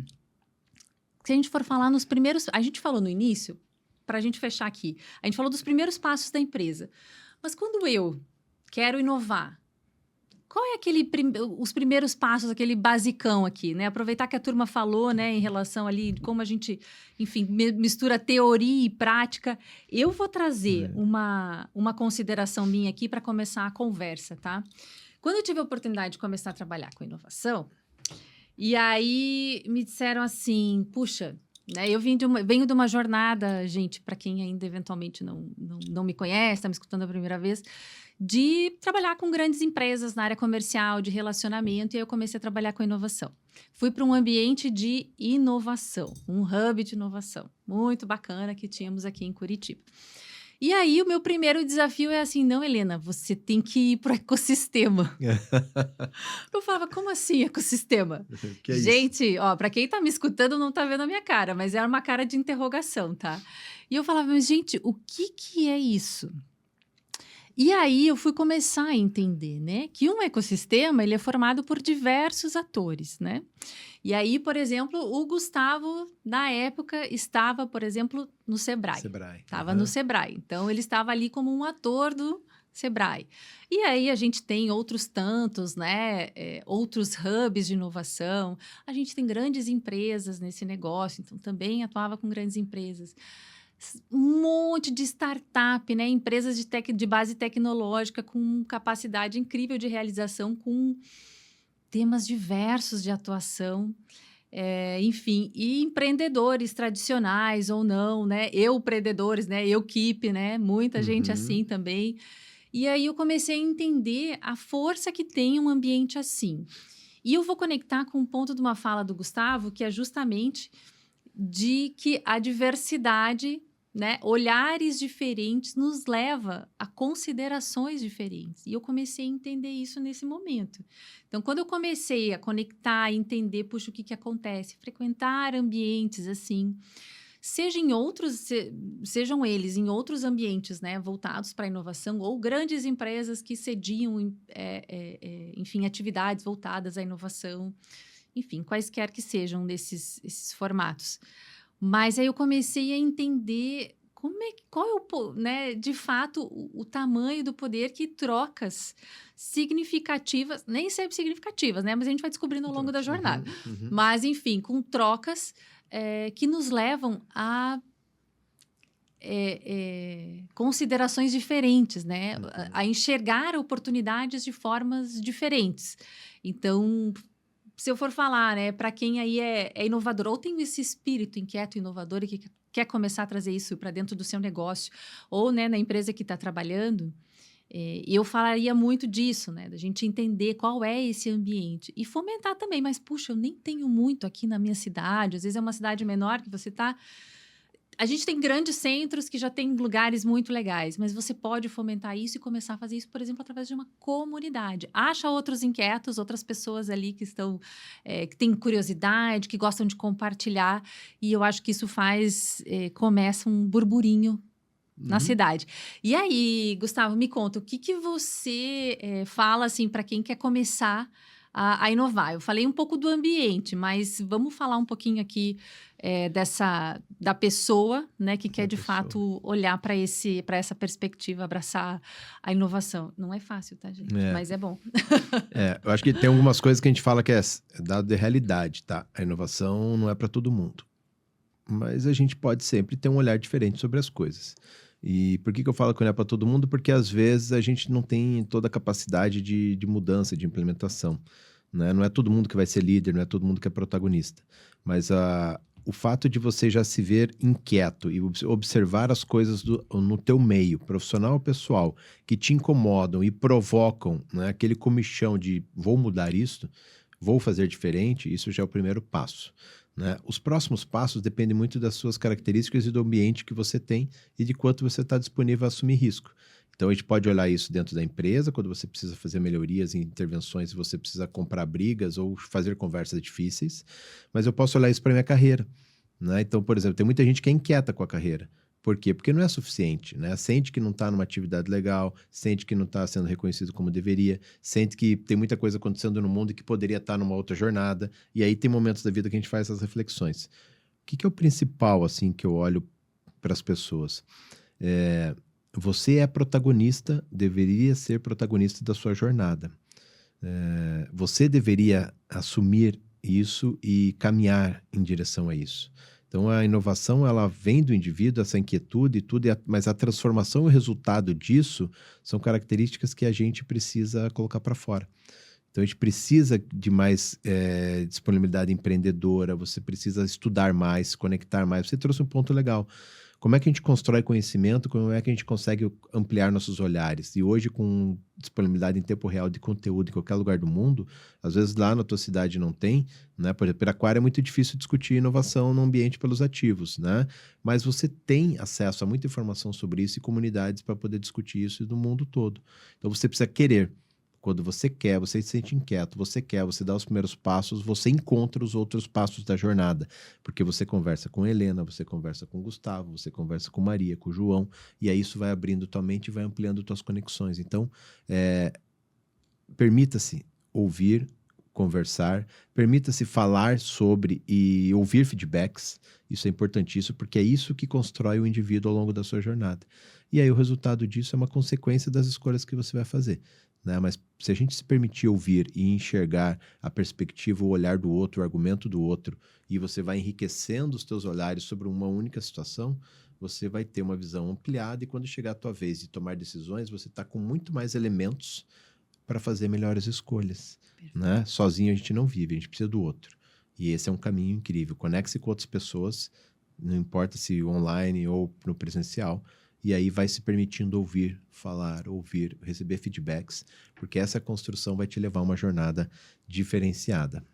se a gente for falar nos primeiros... A gente falou no início, para a gente fechar aqui, a gente falou dos primeiros passos da empresa, mas quando eu quero inovar, qual é os primeiros passos, aquele basicão aqui, né? Aproveitar que a turma falou, né, em relação ali, de como a gente, enfim, mistura teoria e prática. Eu vou trazer uma consideração minha aqui para começar a conversa, tá? Quando eu tive a oportunidade de começar a trabalhar com inovação, e aí me disseram assim, puxa, né, eu venho de uma jornada, gente, para quem ainda eventualmente não me conhece, está me escutando a primeira vez, de trabalhar com grandes empresas na área comercial, de relacionamento, e aí eu comecei a trabalhar com inovação. Fui para um ambiente de inovação, um hub de inovação, muito bacana que tínhamos aqui em Curitiba. E aí, o meu primeiro desafio é assim, não, Helena, você tem que ir para o ecossistema. Eu falava, como assim ecossistema? Que é gente, ó, para quem está me escutando não está vendo a minha cara, mas era uma cara de interrogação, tá? E eu falava, mas gente, o que é isso? E aí eu fui começar a entender, né, que um ecossistema ele é formado por diversos atores, né? E aí, por exemplo, o Gustavo, na época, estava, por exemplo, no Sebrae. Estava no Sebrae. Então, ele estava ali como um ator do Sebrae. E aí, a gente tem outros tantos, né? Outros hubs de inovação. A gente tem grandes empresas nesse negócio, então também atuava com grandes empresas. Um monte de startup, né? Empresas de base tecnológica com capacidade incrível de realização, com temas diversos de atuação, enfim, e empreendedores tradicionais ou não, né? Empreendedores, né? Keep, né? Muita gente assim também. E aí eu comecei a entender a força que tem um ambiente assim. E eu vou conectar com um ponto de uma fala do Gustavo, que é justamente de que a diversidade, né, olhares diferentes nos leva a considerações diferentes. E eu comecei a entender isso nesse momento. Então, quando eu comecei a conectar, entender, puxa, o que acontece, frequentar ambientes assim, sejam eles em outros ambientes, né, voltados para a inovação, ou grandes empresas que cediam, enfim, atividades voltadas à inovação, enfim, quaisquer que sejam esses formatos. Mas aí eu comecei a entender qual é né, de fato o tamanho do poder que trocas significativas, nem sempre significativas, né, mas a gente vai descobrindo ao longo da jornada. Mas, enfim, com trocas que nos levam a considerações diferentes, né, a enxergar oportunidades de formas diferentes. Então, se eu for falar, né, para quem aí é inovador, ou tem esse espírito inquieto e inovador e que quer começar a trazer isso para dentro do seu negócio, ou, né, na empresa que está trabalhando, eu falaria muito disso, né, da gente entender qual é esse ambiente e fomentar também, mas, puxa, eu nem tenho muito aqui na minha cidade, às vezes é uma cidade menor que você está... A gente tem grandes centros que já tem lugares muito legais, mas você pode fomentar isso e começar a fazer isso, por exemplo, através de uma comunidade. Acha outros inquietos, outras pessoas ali que estão, que têm curiosidade, que gostam de compartilhar, e eu acho que isso começa um burburinho na cidade. E aí, Gustavo, me conta, o que você fala assim para quem quer começar a inovar. Eu falei um pouco do ambiente, mas vamos falar um pouquinho aqui da pessoa, né, que quer de fato olhar para essa perspectiva, abraçar a inovação. Não é fácil, tá, gente? Mas é bom. Eu acho que tem algumas coisas que a gente fala que é dado de realidade, tá? A inovação não é para todo mundo. Mas a gente pode sempre ter um olhar diferente sobre as coisas. E por que eu falo que não é para todo mundo? Porque às vezes a gente não tem toda a capacidade de mudança, de implementação, né? Não é todo mundo que vai ser líder, não é todo mundo que é protagonista. Mas o fato de você já se ver inquieto e observar as coisas no teu meio, profissional ou pessoal, que te incomodam e provocam, né, aquele comichão de vou mudar isso, vou fazer diferente, isso já é o primeiro passo. Né? Os próximos passos dependem muito das suas características e do ambiente que você tem e de quanto você está disponível a assumir risco. Então, a gente pode olhar isso dentro da empresa, quando você precisa fazer melhorias e intervenções, você precisa comprar brigas ou fazer conversas difíceis, mas eu posso olhar isso para minha carreira. Né? Então, por exemplo, tem muita gente que é inquieta com a carreira. Por quê? Porque não é suficiente, né? Sente que não está numa atividade legal, sente que não está sendo reconhecido como deveria, sente que tem muita coisa acontecendo no mundo e que poderia estar numa outra jornada. E aí tem momentos da vida que a gente faz essas reflexões. O que é o principal, assim, que eu olho para as pessoas? Você é protagonista, deveria ser protagonista da sua jornada. Você deveria assumir isso e caminhar em direção a isso. Então, a inovação, ela vem do indivíduo, essa inquietude e tudo, mas a transformação e o resultado disso são características que a gente precisa colocar para fora. Então, a gente precisa de mais disponibilidade empreendedora, você precisa estudar mais, se conectar mais. Você trouxe um ponto legal. Como é que a gente constrói conhecimento? Como é que a gente consegue ampliar nossos olhares? E hoje, com disponibilidade em tempo real de conteúdo em qualquer lugar do mundo, às vezes lá na tua cidade não tem, né? Por exemplo, Piraquara é muito difícil discutir inovação no ambiente pelos ativos, né? Mas você tem acesso a muita informação sobre isso e comunidades para poder discutir isso no mundo todo. Então, você precisa querer. Quando você quer, você se sente inquieto, você dá os primeiros passos, você encontra os outros passos da jornada. Porque você conversa com Helena, você conversa com Gustavo, você conversa com Maria, com João, e aí isso vai abrindo tua mente e vai ampliando tuas conexões. Então, permita-se ouvir, conversar, permita-se falar sobre e ouvir feedbacks. Isso é importantíssimo, porque é isso que constrói o indivíduo ao longo da sua jornada. E aí o resultado disso é uma consequência das escolhas que você vai fazer. Né? Mas se a gente se permitir ouvir e enxergar a perspectiva, o olhar do outro, o argumento do outro, e você vai enriquecendo os teus olhares sobre uma única situação, você vai ter uma visão ampliada e quando chegar a tua vez de tomar decisões, você está com muito mais elementos para fazer melhores escolhas. Né? Sozinho a gente não vive, a gente precisa do outro. E esse é um caminho incrível. Conecte-se com outras pessoas, não importa se online ou no presencial, e aí vai se permitindo ouvir, falar, ouvir, receber feedbacks, porque essa construção vai te levar a uma jornada diferenciada.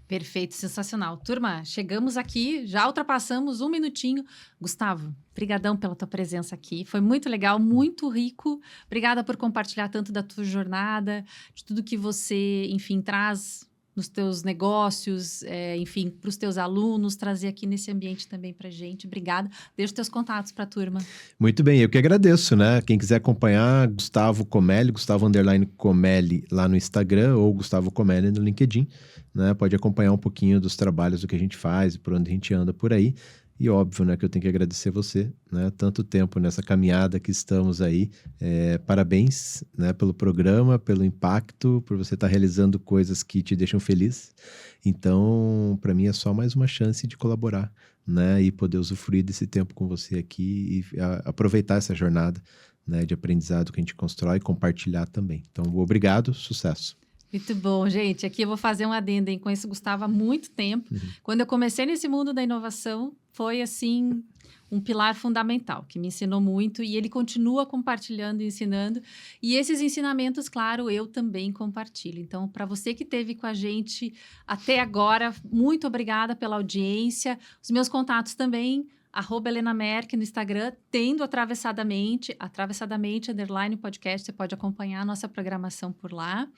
Perfeito, sensacional. Turma, chegamos aqui, já ultrapassamos 1 minutinho. Gustavo, brigadão pela tua presença aqui. Foi muito legal, muito rico. Obrigada por compartilhar tanto da tua jornada, de tudo que você, enfim, traz nos teus negócios, enfim, para os teus alunos, trazer aqui nesse ambiente também para gente. Obrigada. Deixa os teus contatos para a turma. Muito bem, eu que agradeço, né? Quem quiser acompanhar, Gustavo Comelli, Gustavo_Comelli lá no Instagram ou Gustavo Comelli no LinkedIn, né? Pode acompanhar um pouquinho dos trabalhos, do que a gente faz, por onde a gente anda por aí. E óbvio, né, que eu tenho que agradecer você, né, tanto tempo nessa caminhada que estamos aí. Parabéns, né, pelo programa, pelo impacto, por você estar realizando coisas que te deixam feliz. Então, para mim é só mais uma chance de colaborar, né, e poder usufruir desse tempo com você aqui e aproveitar essa jornada, né, de aprendizado que a gente constrói e compartilhar também. Então, obrigado, sucesso. Muito bom, gente. Aqui eu vou fazer um adendo, hein? Conheço o Gustavo há muito tempo. Quando eu comecei nesse mundo da inovação, foi, assim, um pilar fundamental, que me ensinou muito e ele continua compartilhando e ensinando. E esses ensinamentos, claro, eu também compartilho. Então, para você que esteve com a gente até agora, muito obrigada pela audiência. Os meus contatos também, @HelenaMerck no Instagram, tendo atravessadamente _podcast, você pode acompanhar a nossa programação por lá.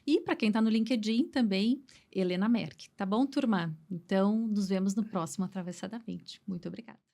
E para quem está no LinkedIn também, Helena Merck. Tá bom, turma? Então, nos vemos no próximo Atravessadamente. Muito obrigada.